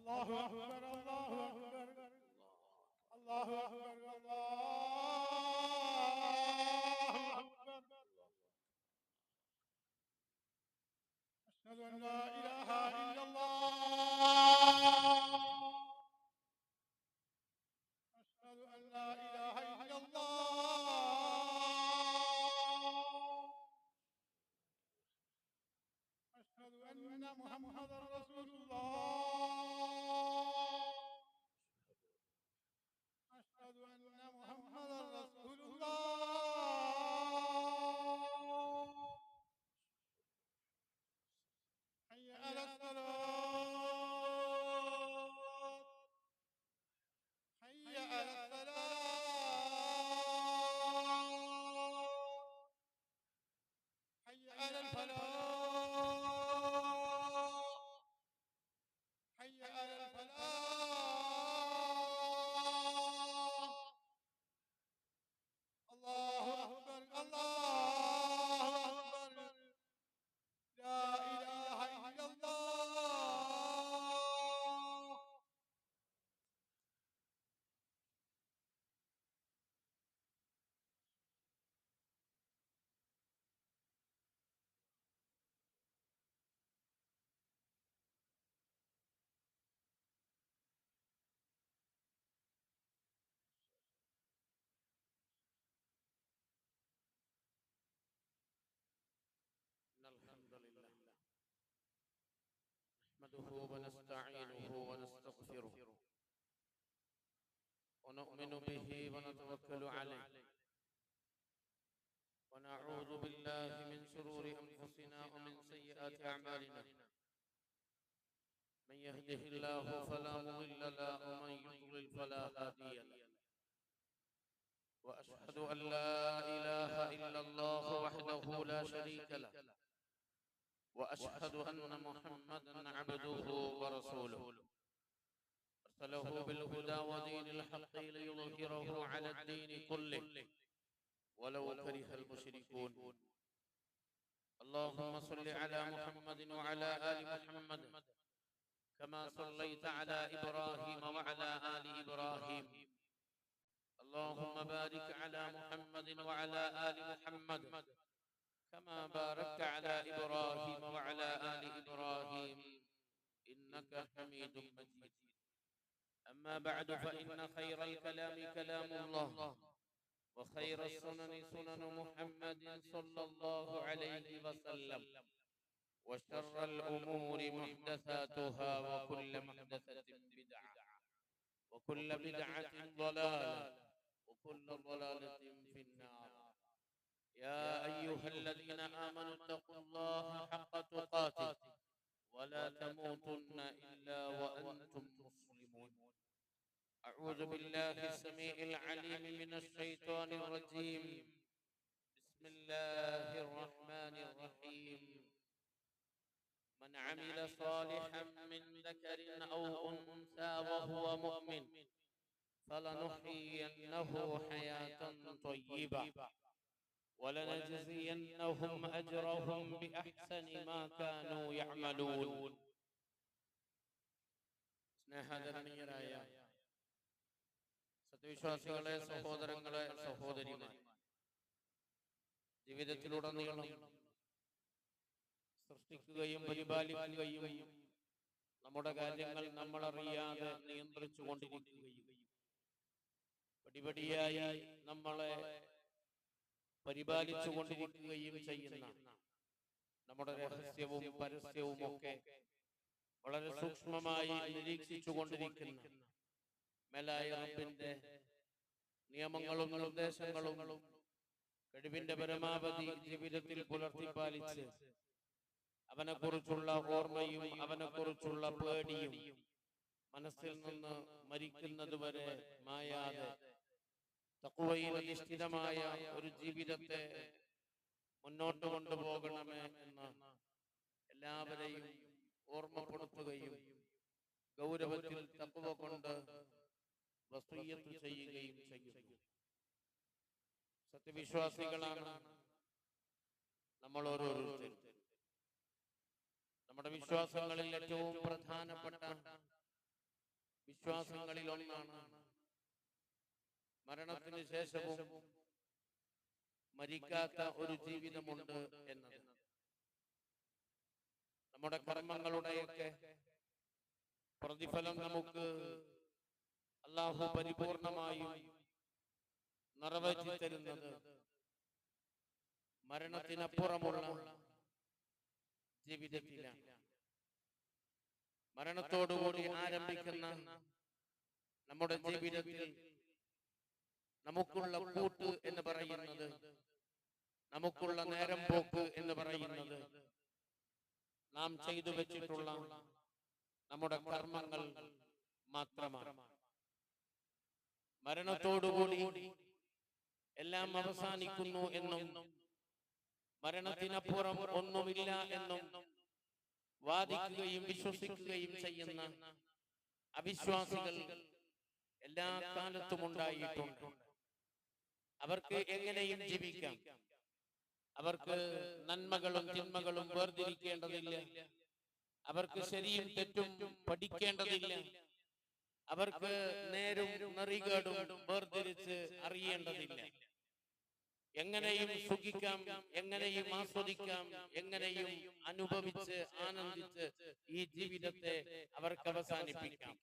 الله أكبر الله أكبر الله أكبر الله أكبر. أشهد أن لا إله إلا الله. أشهد أن لا إله إلا الله. أشهد أن محمدا رسول الله. أشهد أن محمدا رسول الله. حي على الصلاة. حي على الصلاة. حي على الفلاح. حي على الفلاح. الله أكبر الله أكبر. لا إله إلا الله. الحمد لله نحمده ونستعينه ونستغفره ونؤمن به ونتوكل عليه ونعوذ بالله من شرور أنفسنا ومن سيئات أعمالنا. من يهده الله فلا مضل له ومن يضلل فلا هادي له. وأشهد أن لا إله إلا الله وحده لا شريك له. وأشهد أن محمدا عبده ورسوله أرسله بالهدى ودين الحق ليظهره على الدين كله ولو كره المشركون. اللهم صل على محمد وعلى آل محمد كما صليت على إبراهيم وعلى آل إبراهيم. اللهم بارك على محمد وعلى آل محمد كما باركت على إبراهيم وعلى آل إبراهيم إنك حميد مجيد. أما بعد فإن خير الكلام كلام الله وخير السنن سنن محمد صلى الله عليه وسلم وشر الأمور محدثاتها وكل محدثة بدعة وكل بدعة ضلالة وكل ضلالة في النار. يا أيها الذين آمنوا اتقوا الله حق تقاته ولا تموتن إلا وأنتم مسلمون. أعوذ بالله السميع العليم من الشيطان الرجيم. بسم الله الرحمن الرحيم. من عمل صالحا من ذكر أو أنثى وهو مؤمن فلنحيينه حياة طيبة ولنجزينهم أجرهم بأحسن ما كانوا يعملون. സ്നേഹധന്യരായ സത്യവിശ്വാസികളെ, സഹോദരങ്ങളെ, സഹോദരിമാരെ, ജീവിതത്തിലുടനീളം സൃഷ്ടിക്കുകയും പരിപാലിക്കുകയും നമ്മുടെ കാര്യങ്ങൾ നമ്മളറിയാതെ നിയന്ത്രിച്ചു കൊണ്ടിരിക്കുകയും പടിപടിയായി നമ്മളെ പരിപാലിച്ചു കൊണ്ടിരിക്കുകയും ചെയ്യുന്ന നമ്മുടെ രഹസ്യവും പരസ്യവും ഒക്കെ വളരെ സൂക്ഷ്മമായി നിരീക്ഷിച്ചു കൊണ്ടിരിക്കുന്ന മേലായ റബ്ബിന്റെ നിയമങ്ങളും നിർദ്ദേശങ്ങളും കഴിവിന്റെ പരമാവധി ജീവിതത്തിൽ പുലർത്തിപ്പാലിച്ച് അവനെക്കുറിച്ചുള്ള ഓർമ്മയും അവനെക്കുറിച്ചുള്ള പേടിയും മനസ്സിൽ നിന്ന് മരിക്കുന്നതുവരെ മായാതെ തഖ്വയിൽ അധിഷ്ഠിതമായ ഒരു ജീവിതത്തെ മുന്നോട്ട് കൊണ്ടുപോകണമേ എന്ന് എല്ലാവരെയും ഓർമ്മപ്പെടുത്തുകയും ഗൗരവത്തിൽ തഖ്വ കൊണ്ട് വസിയ്യത്ത് ചെയ്യുകയും ചെയ്യുന്നു. സത്യവിശ്വാസികളാണ് നമ്മൾ ഓരോരുത്തരും. നമ്മുടെ വിശ്വാസങ്ങളിൽ ഏറ്റവും പ്രധാനപ്പെട്ട വിശ്വാസങ്ങളിൽ ഒന്നാണ് മരണത്തിന് ശേഷവും മരിക്കാത്ത ഒരു ജീവിതമുണ്ട് എന്നത്. നമ്മുടെ കർമ്മങ്ങളുടെയൊക്കെ പ്രതിഫലം നമുക്ക് അല്ലാഹു പരിപൂർണമായും നിറവേറ്റി തരുന്നത് മരണത്തിനപ്പുറമുള്ള ജീവിതത്തിലാണ്. മരണത്തോടുകൂടി ആരംഭിക്കുന്ന നമ്മുടെ ജീവിതത്തിൽ നമുക്കുള്ള കൂട്ട് എന്ന് പറയുന്നത്, നമുക്കുള്ള നേരം പോക്ക് എന്ന് പറയുന്നത് നാം ചെയ്തു വെച്ചിട്ടുള്ള നമ്മുടെ കർമ്മങ്ങൾ മാത്രമാണ്. മരണത്തോടുകൂടി എല്ലാം അവസാനിക്കുന്നു എന്നും മരണത്തിനപ്പുറം ഒന്നുമില്ല എന്നും വാദിക്കുകയും വിശ്വസിക്കുകയും ചെയ്യുന്ന അവിശ്വാസികൾ എല്ലാ കാലത്തും ഉണ്ടായിട്ടുണ്ട്. അവർക്ക് എങ്ങനെയും ജീവിക്കാം. അവർക്ക് നന്മകളും തിന്മകളും വേർതിരിക്കേണ്ടതില്ല. അവർക്ക് ശരിയും തെറ്റും പഠിക്കേണ്ടതില്ല. അവർക്ക് നേരും നെറികേടും വേർതിരിച്ച് അറിയേണ്ടതില്ല. എങ്ങനെയും സുഖിക്കാം, എങ്ങനെയും ആസ്വദിക്കാം, എങ്ങനെയും അനുഭവിച്ച് ആനന്ദിച്ച് ഈ ജീവിതത്തെ അവർക്ക് അവസാനിപ്പിക്കാം.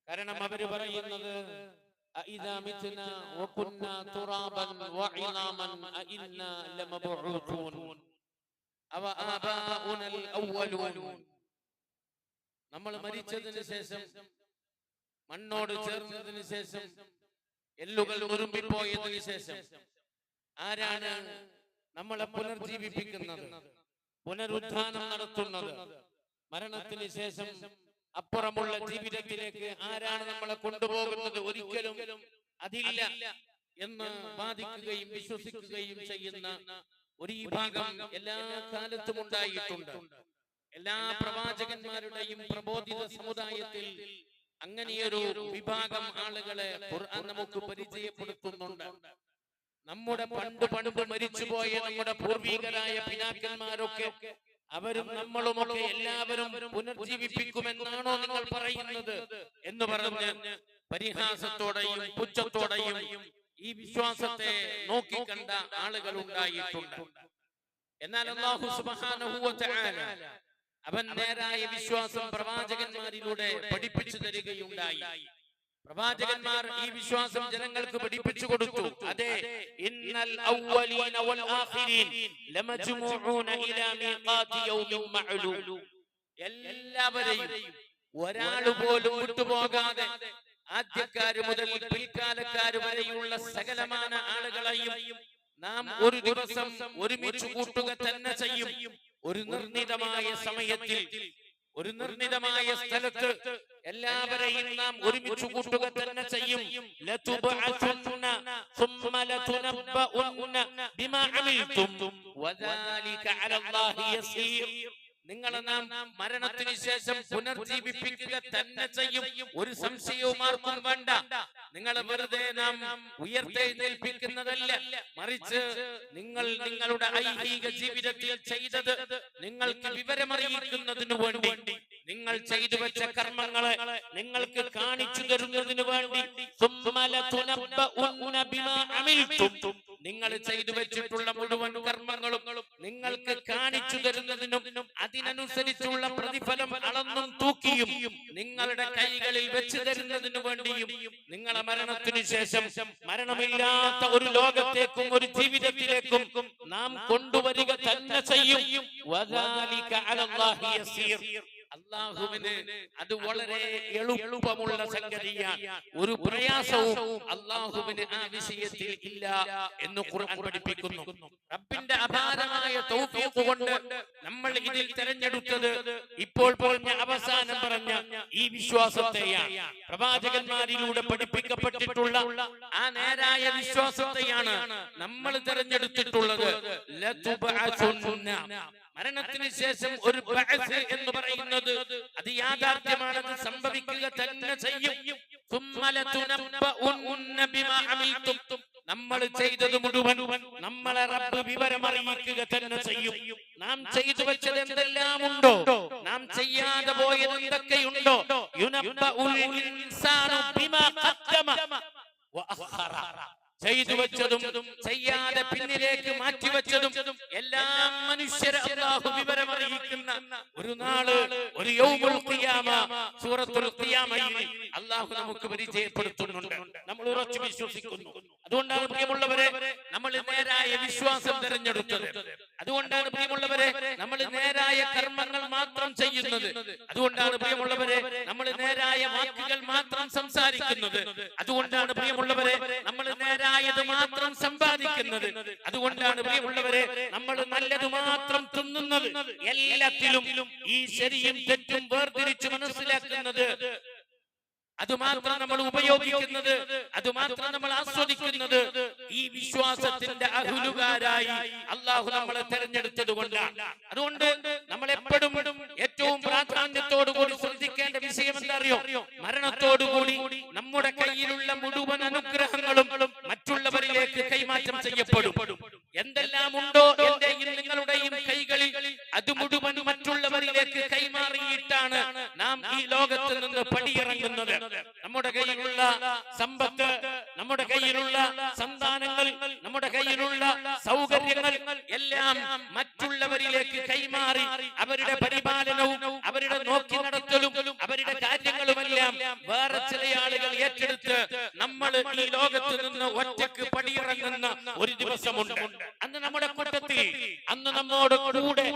കാരണം അവര് പറയുന്നത് അഇദാ മിത്നാ വകുന്നാ തുറാബൻ വഇളാമൻ അഇന്നാ ലമബ്ഊതൂൻ അവ ആബാഉനൽ അവ്വലൂൻ. നമ്മൾ മരിച്ചതിന് ശേഷം, മണ്ണോട് ചേർന്നതിന് ശേഷം, എല്ലുകൾ ഉരുമ്പിപ്പോയതിന് ശേഷം ആരാണ് നമ്മളെ പുനർജീവിപ്പിക്കുന്നത്, പുനരുത്ഥാനം നടത്തുന്നത്? മരണത്തിന് ശേഷം അപ്പുറമുള്ള ജീവിതത്തിലേക്ക് ആരാണ് നമ്മളെ കൊണ്ടുപോകുന്നത്? ഒരിക്കലും അതില്ല എന്ന് വാദിക്കുകയും വിശ്വസിക്കുകയും ചെയ്യുന്ന ഒരു വിഭാഗം എല്ലാ കാലത്തും ഉണ്ടായിട്ടുണ്ട്. എല്ലാ പ്രവാചകന്മാരുടെയും പ്രബോധിത സമുദായത്തിൽ അങ്ങനെയൊരു വിഭാഗം ആളുകളെ ഖുർആൻ നമുക്ക് പരിചയപ്പെടുത്തുന്നുണ്ട്. നമ്മുടെ പണ്ട് മരിച്ചുപോയ നമ്മുടെ പൂർവികരായ പിതാക്കന്മാരൊക്കെ അവരും നമ്മളുമൊക്കെ എല്ലാവരും പുനർജീവിപ്പിക്കുമെന്നാണോ നിങ്ങൾ പറയുന്നത് എന്ന് പറഞ്ഞ് പരിഹാസത്തോടെയും പുച്ഛത്തോടെയും ഈ വിശ്വാസത്തെ നോക്കിക്കണ്ട ആളുകൾ ഉണ്ടായിട്ടുണ്ട്. എന്നാൽ അല്ലാഹു സുബ്ഹാനഹു വ തആല അവൻ നേരായ വിശ്വാസം പ്രവാചകന്മാരിലൂടെ പഠിപ്പിച്ചു തരികയുണ്ടായി. പ്രവാചകന്മാർ ഈ വിശ്വാസം ജനങ്ങൾക്ക് പഠിപ്പിച്ചു കൊടുത്തു. അതെ, ഇന്നൽ അവ്വലീന വൽ ആഖിരീൻ ലമജ്മൂഊന ഇലാ മീഖാതി യൗമിൻ മഅലൂം. എല്ലാവരെയും ഒരാൾ പോലും വിട്ടുപോകാതെ ആദ്യക്കാര് മുതൽ പിൽക്കാലക്കാര് വരെയുള്ള സകലമാന ആളുകളെയും നാം ഒരു ദിവസം ഒരുമിച്ച് കൂട്ടുക തന്നെ ചെയ്യും. ഒരു നിർണിതമായ സമയത്തിൽ, ഒരു നിർണിതമായ സ്ഥലത്ത് എല്ലാവരെയും നാം ഒരുമിച്ച് കൂട്ടുക തന്നെ ചെയ്യും. ലതുബഅസുന്ന സുമ്മ ലതുനബ്ബഉന്ന ബിമാ അമിൽതും വദാലിക അലല്ലാഹി യസീർ. നിങ്ങളെ നാം മരണത്തിന് ശേഷം പുനർജീവിപ്പിക്കുക തന്നെ ചെയ്യും. ഒരു സംശയവും ആർക്കും വേണ്ട. നിങ്ങളെ വെറുതെ നാം ഉയർത്തെഴുന്നേൽപ്പിക്കുന്നതല്ല, മറിച്ച് നിങ്ങൾ നിങ്ങളുടെ ഐഹിക ജീവിതത്തിൽ ചെയ്തത് നിങ്ങൾക്ക് വിവരമറിയിക്കുന്നതിനു വേണ്ടി, നിങ്ങൾ ചെയ്തു വെച്ച കർമ്മങ്ങളെ നിങ്ങൾക്ക് കാണിച്ചു തരുന്നതിനു വേണ്ടി, നിങ്ങൾ ചെയ്തു വെച്ചിട്ടുള്ള മുഴുവൻ കർമ്മങ്ങളും നിങ്ങൾക്ക് കാണിച്ചു തരുന്നതിനും അതിനനുസരിച്ചുള്ള പ്രതിഫലം അളന്നും തൂക്കിയും നിങ്ങളുടെ കൈകളിൽ വെച്ചു തരുന്നതിനു വേണ്ടിയും നിങ്ങളെ മരണത്തിനു ശേഷം മരണമില്ലാത്ത ഒരു ലോകത്തേക്കും ഒരു ജീവിതത്തിലേക്കും നാം കൊണ്ടുവരിക തന്നെ ചെയ്യും. വദാലിക അലല്ലാഹി യസീർ. അല്ലാഹുവിന് അത് വളരെ എളുപ്പമുള്ള സംഗതിയാണ്. ഒരു പ്രയാസവും അല്ലാഹുവിന് ആ വിഷയത്തിൽ ഇല്ല എന്ന് ഖുർആൻ പഠിപ്പിക്കുന്നു. റബ്ബിന്റെ അപാരമായ തൗഫീഖ് കൊണ്ട് നമ്മൾ ഇതിൽ തിരഞ്ഞെടുത്തത് ഇപ്പോൾ പറഞ്ഞ അവസാനം പറഞ്ഞ ഈ വിശ്വാസത്തെയാണ്. പ്രവാചകന്മാരിലൂടെ പഠിപ്പിക്കപ്പെട്ടിട്ടുള്ള ആ നേരായ വിശ്വാസത്തെയാണ് നമ്മൾ തിരഞ്ഞെടുത്തിട്ടുള്ളത്. ലതുബഅസുന്ന, മരണത്തിന് ശേഷം ഒരു ബഅസ് എന്ന് പറയുന്നത് അത് യാഥാർത്ഥ്യമാണത്, സംഭവിക്കുക തന്നെ ചെയ്യും. നമ്മൾ ചെയ്തത് മുഴുവൻ നമ്മളെ റബ്ബ് വിവരമറിയിക്കുക തന്നെ ചെയ്യും. നാം ചെയ്തു വെച്ചത് എന്തെല്ലാം ഉണ്ടോ, നാം ചെയ്യാതെ പോയത് എന്തൊക്കെയുണ്ടോ യുനബ്ബഉൽ ഇൻസാനു ബിമാ ഖദ്ദമ വഅഖറ, ചെയ്തു വെച്ചതും ചെയ്യാതെ പിന്നിലേക്ക് മാറ്റിവെച്ചതും എല്ലാം മനുഷ്യരെ അല്ലാഹു വിവരമറിയിക്കുന്ന ഒരു നാള്, ഒരു യൗമുൽ ഖിയാമ, സൂറത്തുൽ ഖിയാമയിൽ അല്ലാഹു നമുക്ക് പരിചയപ്പെടുത്തുന്നുണ്ട്. നമ്മൾ ഉറച്ചു വിശ്വസിക്കുന്നു. അതുകൊണ്ടാണ് പ്രിയമുള്ളവരെ നമ്മൾ നേരായ വിശ്വാസം തിരഞ്ഞെടുത്തത്. അതുകൊണ്ടാണ് പ്രിയമുള്ളവരെ നമ്മൾ നേരായ കർമ്മങ്ങൾ മാത്രം ചെയ്യുന്നത്. അതുകൊണ്ടാണ് പ്രിയമുള്ളവരെ നമ്മൾ നേരായ വാക്കുകൾ മാത്രം സംസാരിക്കുന്നത്. അതുകൊണ്ടാണ് പ്രിയമുള്ളവരെ നമ്മൾ നേരായത് മാത്രം സമ്പാദിക്കുന്നത്. അതുകൊണ്ടാണ് പ്രിയമുള്ളവരെ നമ്മൾ നല്ലത് മാത്രം തിന്നുന്നത്. എല്ലാത്തിലും ഈ ശരിയും തെറ്റും വേർതിരിച്ച് മനസ്സിലാക്കുന്നത്, അതുമാത്രം നമ്മൾ ഉപയോഗിക്കുന്നത്, അതുമാത്രം നമ്മൾ ആസ്വദിക്കുന്നത് ഈ വിശ്വാസത്തിന്റെ അഹ്ലുകാരായി അല്ലാഹു നമ്മളെ തെരഞ്ഞെടുത്തത് കൊണ്ടാണ്. അതുകൊണ്ട് നമ്മൾ എപ്പോഴും ഏറ്റവും പ്രാധാന്യത്തോടുകൂടി ശ്രദ്ധിക്കേണ്ട വിഷയം എന്താ അറിയോ? മരണത്തോടുകൂടി നമ്മുടെ കയ്യിലുള്ള മുഴുവൻ അനുഗ്രഹങ്ങളും മറ്റുള്ളവരിലേക്ക് കൈമാറ്റം ചെയ്യപ്പെടും. എന്തെല്ലാം ഉണ്ടോ എന്റെയും നിങ്ങളുടെയും കൈകളിൽ, അത് മുഴുവൻ മറ്റുള്ളവരിലേക്ക് കൈമാറിയിട്ടാണ് നാം ഈ ലോകത്ത് നിന്ന് പടിയിറങ്ങുന്നത്. നമ്മുടെ കയ്യിലുള്ള സമ്പത്ത്, നമ്മുടെ കയ്യിലുള്ള സന്താനങ്ങൾ, നമ്മുടെ കയ്യിലുള്ള സൗകര്യങ്ങൾ എല്ലാം മറ്റുള്ളവരിലേക്ക് കൈമാറി അവരുടെ പരിപാലനവും അവരുടെ നോക്കി നടത്തലും അവരുടെ കാര്യങ്ങളുമെല്ലാം വേറെ ചില ആളുകൾ ഏറ്റെടുത്ത് നമ്മൾ ഈ ലോകത്ത് നിന്ന് ഒറ്റക്ക് പടിയിറങ്ങുന്ന ഒരു ദിവസമുണ്ട്. അന്ന് നമ്മുടെ കൂട്ടത്തിൽ, അന്ന് നമ്മോട് കൂടെ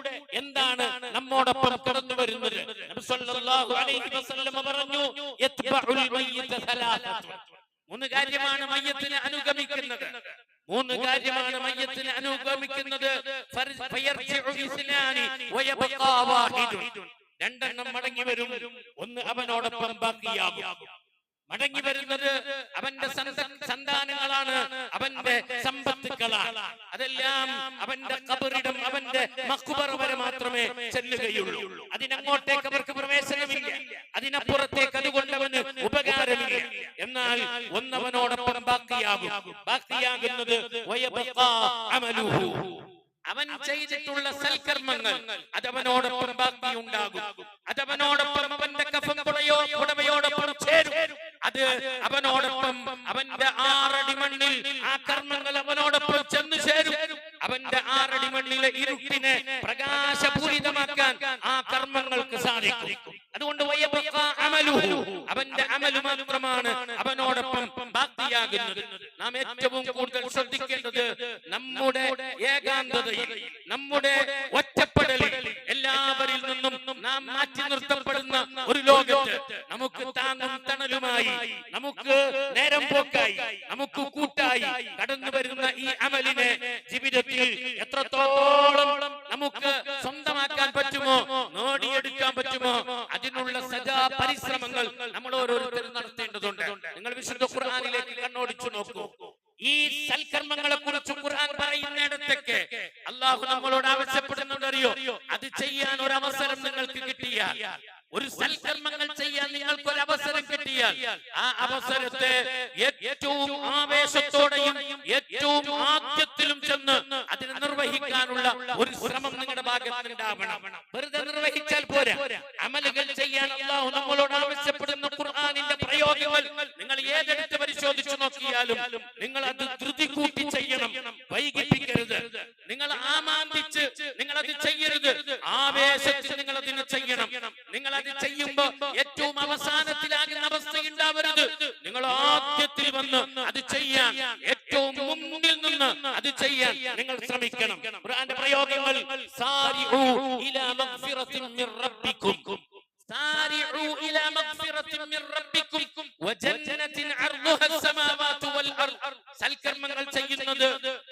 എന്താണ് നമ്മോടൊപ്പം കടന്നു വരുന്നത്? നബി സല്ലല്ലാഹു അലൈഹി വസല്ലം പറഞ്ഞു, യത്ബഉൽ മയ്യിത സലാസത്ത്. മൂന്ന് കാര്യമാണ് മയ്യത്തിനെ അനുഗമിക്കുന്നത്. മൂന്ന് കാര്യമാണ് മയ്യത്തിനെ അനുഗമിക്കുന്നത്. ഫയർജിഉ ഇസ്നാനി വയബ്ഖാ വാഹിദുൻ. രണ്ടെണ്ണം മടങ്ങി വരും, ഒന്ന് അവനോടൊപ്പം ബാക്കിയാകും. മടങ്ങി വരുന്നത് അവന്റെ സന്താനങ്ങളാണ്, അവന്റെ സമ്പത്തുക്കളാണ്. അതെല്ലാം അവന്റെ ഖബറിടം, അവന്റെ മഖ്ബറ വരെ മാത്രമേ ചെല്ലുകയുള്ളൂ. അതിനങ്ങോട്ടേക്ക് അവർക്ക് പ്രവേശനമില്ല, അതിനപ്പുറത്തേക്ക് അതുകൊണ്ട് അവന് ഉപകാരമില്ല. എന്നാൽ ഒന്നവനോടൊപ്പം ബാക്കിയാകും. ബാക്കിയാകുന്നത് വയബ്ഖാ അമലുഹു, അവൻ ചെയ്തിട്ടുള്ള സൽക്കർമ്മങ്ങൾ അതവനോടൊപ്പം ബാക്കിയുണ്ടാകും. അതവനോടൊപ്പം അവന്റെ കഫൻ പുടവയോടൊപ്പം ചേരും. അത് അവനോടൊപ്പം അവന്റെ 6 അടി മണ്ണിൽ ആ കർമ്മങ്ങൾ അവനോടൊപ്പം ചെന്നു ചേരും. അവന്റെ 6 അടി മണ്ണിലെ ഇരുട്ടിനെ പ്രകാശപൂരിതമാക്കാൻ ആ കർമ്മങ്ങൾക്ക് സാധിക്കും. അതുകൊണ്ട് വയബ്ഖാ അമലുഹു, അവന്റെ അമല് മാത്രമാണ് അവനോടൊപ്പം ബാക്കിയാകുന്നത്. നാം ഏറ്റവും കൂടുതൽ ശ്രദ്ധിക്കേണ്ടത് നമ്മുടെ ഏകാന്തതയിൽ, നമ്മുടെ ഒറ്റപ്പെടലിൽ, എല്ലാവരിൽ നിന്നും നാം മാറ്റി നിർത്തപ്പെടുന്ന ഒരു ലോകത്ത് നമുക്ക് താങ്ങും തണലുമായി, നമുക്ക് നേരം പോക്കായി, നമുക്ക് കൂട്ടായി കടന്നു വരുന്ന ഈ അമലിനെ ജീവിതത്തിൽ എത്രത്തോളം നമുക്ക് സ്വന്തമാക്കാൻ പറ്റുമോ, നേടിയെടുക്കാൻ പറ്റുമോ, അതിനുള്ള സദാ പരിശ്രമങ്ങൾ നമ്മൾ ഓരോരുത്തരും നടത്തേണ്ടതുണ്ട്. നിങ്ങൾ വിശുദ്ധ ഖുർആനിലേക്ക് കണ്ണോടിച്ചു നോക്കൂ. ഈ സൽക്കർമ്മങ്ങളെ കുറിച്ച് ഖുർആൻ പറയുന്നിടത്തൊക്കെ അല്ലാഹു നമ്മളോട് ആവശ്യപ്പെടുന്നത് അറിയോ? അത് ചെയ്യാൻ ഒരു അവസരം നിങ്ങൾക്ക് കിട്ടിയാൽ, ഒരു സൽക്കർമ്മങ്ങൾ ചെയ്യാൻ നിങ്ങൾക്ക് ഒരു അവസരം കിട്ടിയാൽ, ആ അവസരത്തെ ഏറ്റവും ആവേശത്തോടെയും ഏറ്റവും ആദ്യത്തിലും ചെന്ന് അതിനെ നിർവഹിക്കാനുള്ള ഒരു ശ്രമം നിങ്ങളുടെ ഭാഗത്തുണ്ടാവണം. വെറുതെ നിർവഹിച്ചാൽ പോരാ. അമലുകൾ ചെയ്യാൻ അല്ലാഹു നമ്മളോട് ആവശ്യപ്പെടുന്ന ഖുർആനിന്റെ പ്രയോഗങ്ങൾ നിങ്ങൾ ഏതെടുത്ത് പരിശോധിച്ചു നോക്കിയാലും നിങ്ങൾ അത് ധൃതി കൂട്ടി ചെയ്യണം, വൈകിപ്പിക്കരുത്. നിങ്ങൾ ആമാന്തിച്ച് നിങ്ങൾ അത് ചെയ്യരുത്, ആവേശത്തിൽ നിങ്ങൾ അതിനെ ചെയ്യണം. നിങ്ങൾ അത് ചെയ്യുമ്പോ ഏറ്റവും അവസാനത്തിലാകുന്ന അവസ്ഥ ഉണ്ടാവരുത്. നിങ്ങൾ ആദ്യത്തിൽ വന്ന് അത് ചെയ്യാൻ, ഏറ്റവും മുന്നിൽ നിന്ന് അത് ചെയ്യാൻ നിങ്ങൾ ശ്രമിക്കണം. ഖുർആന്റെ പ്രയോഗങ്ങൾ സാരിഉ ഇലാ മഗ്ഫിറത്തിൻ മിർ റബ്ബിക്കും, സാരിഉ ഇലാ മഗ്ഫിറത്തിൻ മിർ റബ്ബിക്കും വജന്നത്തിൻ അർളുഹാ അസ്സമാവാതു വൽ അർദ്. സൽക്കർമ്മങ്ങൾ ചെയ്യുന്നത്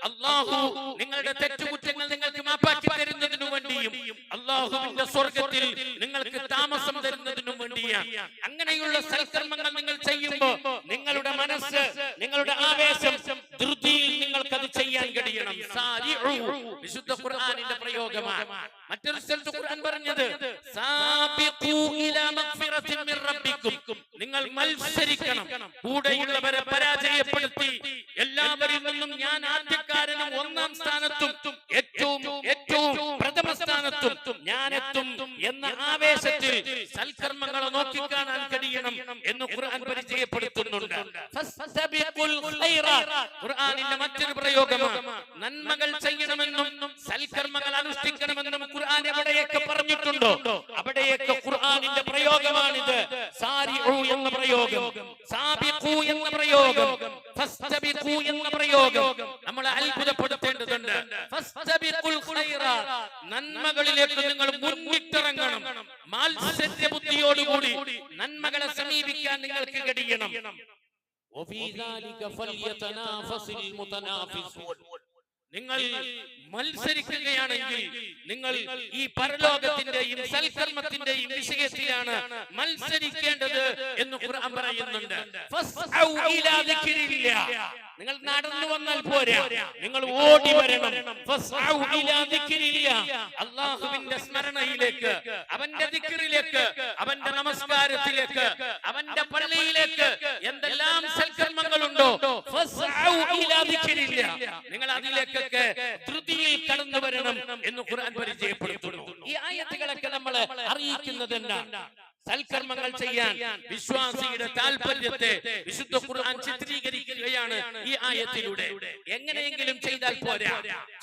അല്ലാഹു നിങ്ങളുടെ തെറ്റുകുറ്റങ്ങൾ നിങ്ങൾക്ക് മാപ്പാക്കി തരുന്നതിനു വേണ്ടിയും അല്ലാഹുവിന്റെ സ്വർഗ്ഗത്തിൽ നിങ്ങൾക്ക് താമസം തരുന്നതിനു വേണ്ടിയാണ്. അങ്ങനെയുള്ള സൽക്കർമ്മങ്ങൾ നിങ്ങൾ ചെയ്യുമ്പോൾ നിങ്ങളുടെ മനസ്സ്, നിങ്ങളുടെ ആവേശം, ധൃതിയിൽ നിങ്ങൾക്കത് ചെയ്യാൻ കഴിയണം. സാരിഉ വിശുദ്ധ ഖുർആനിന്റെ പ്രയോഗമാണ്. മറ്റൊരു സ്ഥലത്ത് ഖുർആൻ പറഞ്ഞത് സാബിഖു ഇലാ മഗ്ഫിറത്തിൻ മിർ റബ്ബിക്കും, നിങ്ങൾ മത്സരിക്കണം, കൂടെയുള്ളവരെ പരാജയപ്പെടുത്തി എല്ലാവരിൽ നിന്നും ഞാൻ ആദ്യക്കാരനും ഒന്നാം സ്ഥാനത്തും ഏറ്റവും പ്രഥമ സ്ഥാനത്തും ഞാനെത്തും എന്ന ആവേശത്തിൽ സൽക്കർമ്മങ്ങളെ നോക്കിക്കാണാൻ കഴിയണം എന്ന് ഖുർആൻ പരിചയപ്പെടുത്തുന്നുണ്ട്. ഖുർആനിന്റെ മറ്റൊരു പ്രയോഗമാണ് നന്മകൾ ചെയ്യണമെന്നും സൽക്കർമ്മങ്ങൾ അനുഷ്ഠിക്കണമെന്നും ഖുർആൻ എവിടെയൊക്കെ പറഞ്ഞിട്ടുണ്ടോ അവിടെയൊക്കെ ഖുർആനിന്റെ പ്രയോഗമാണിത്. സാരിഉ എന്ന പ്രയോഗം, സാബിഖു എന്ന പ്രയോഗം, ഫസ്തബിഖു എന്ന പ്രയോഗം നമ്മളെ അത്ഭുതപ്പെടുത്തേണ്ടതുണ്ട്. ഫസ്തബിഖുൽ ഖൈറാത്ത്, നന്മകളിലേക്ക് നിങ്ങൾ മുന്നിട്ടിറങ്ങണം. മാത്സര്യ ബുദ്ധിയോടുകൂടി നന്മകളെ സമീപിക്കാൻ നിങ്ങൾക്ക് കഴിയണം. വഫീ ദാലിക ഫൽയതനാഫസിൽ മുതനാഫിസൂൻ, നിങ്ങൾ മത്സരിക്കുകയാണെങ്കിൽ നിങ്ങൾ ഈ പരലോകത്തിന്റെയും സൽക്കർമ്മത്തിന്റെയും വിഷയത്തിലാണ് മത്സരിക്കേണ്ടത് എന്ന് ഖുർആൻ പറയുന്നുണ്ട്. ഫസ്ഔ ഇലാ ദിക്രില്ലാഹ്, നിങ്ങൾ നടന്നു വന്നാൽ പോരാ, നിങ്ങൾ ഓടി വരണം. ഫസ്ഔ ഇലാ ദിക്രില്ലാഹ്, അല്ലാഹുവിന്റെ സ്മരണയിലേക്ക്, അവന്റെ ദിക്റിലേക്ക്, അവന്റെ നമസ്കാരത്തിലേക്ക്, അവന്റെ പള്ളിയിലേക്ക് എന്തെല്ലാം സൽക്കർമ്മങ്ങളുണ്ടോ ഫസ്ഔ ഇലാ ദിക്രില്ലാഹ്, നിങ്ങൾ അതിലേക്കൊക്കെ ധൃതിയിൽ കടന്നു വരണം എന്ന് ഖുർആൻ പരിചയപ്പെടുത്തുന്നു. ഈ ആയത്തുകളൊക്കെ നമ്മളെ അറിയിക്കുന്നത് എന്താണ്? സൽക്കർമ്മങ്ങൾ ചെയ്യാൻ വിശ്വാസിയുടെ താല്പര്യത്തെ വിശുദ്ധ ഖുർആൻ ചിത്രീകരിക്കുകയാണ് ഈ ആയത്തിലൂടെ. എങ്ങനെയെങ്കിലും ചെയ്താൽ പോരാ,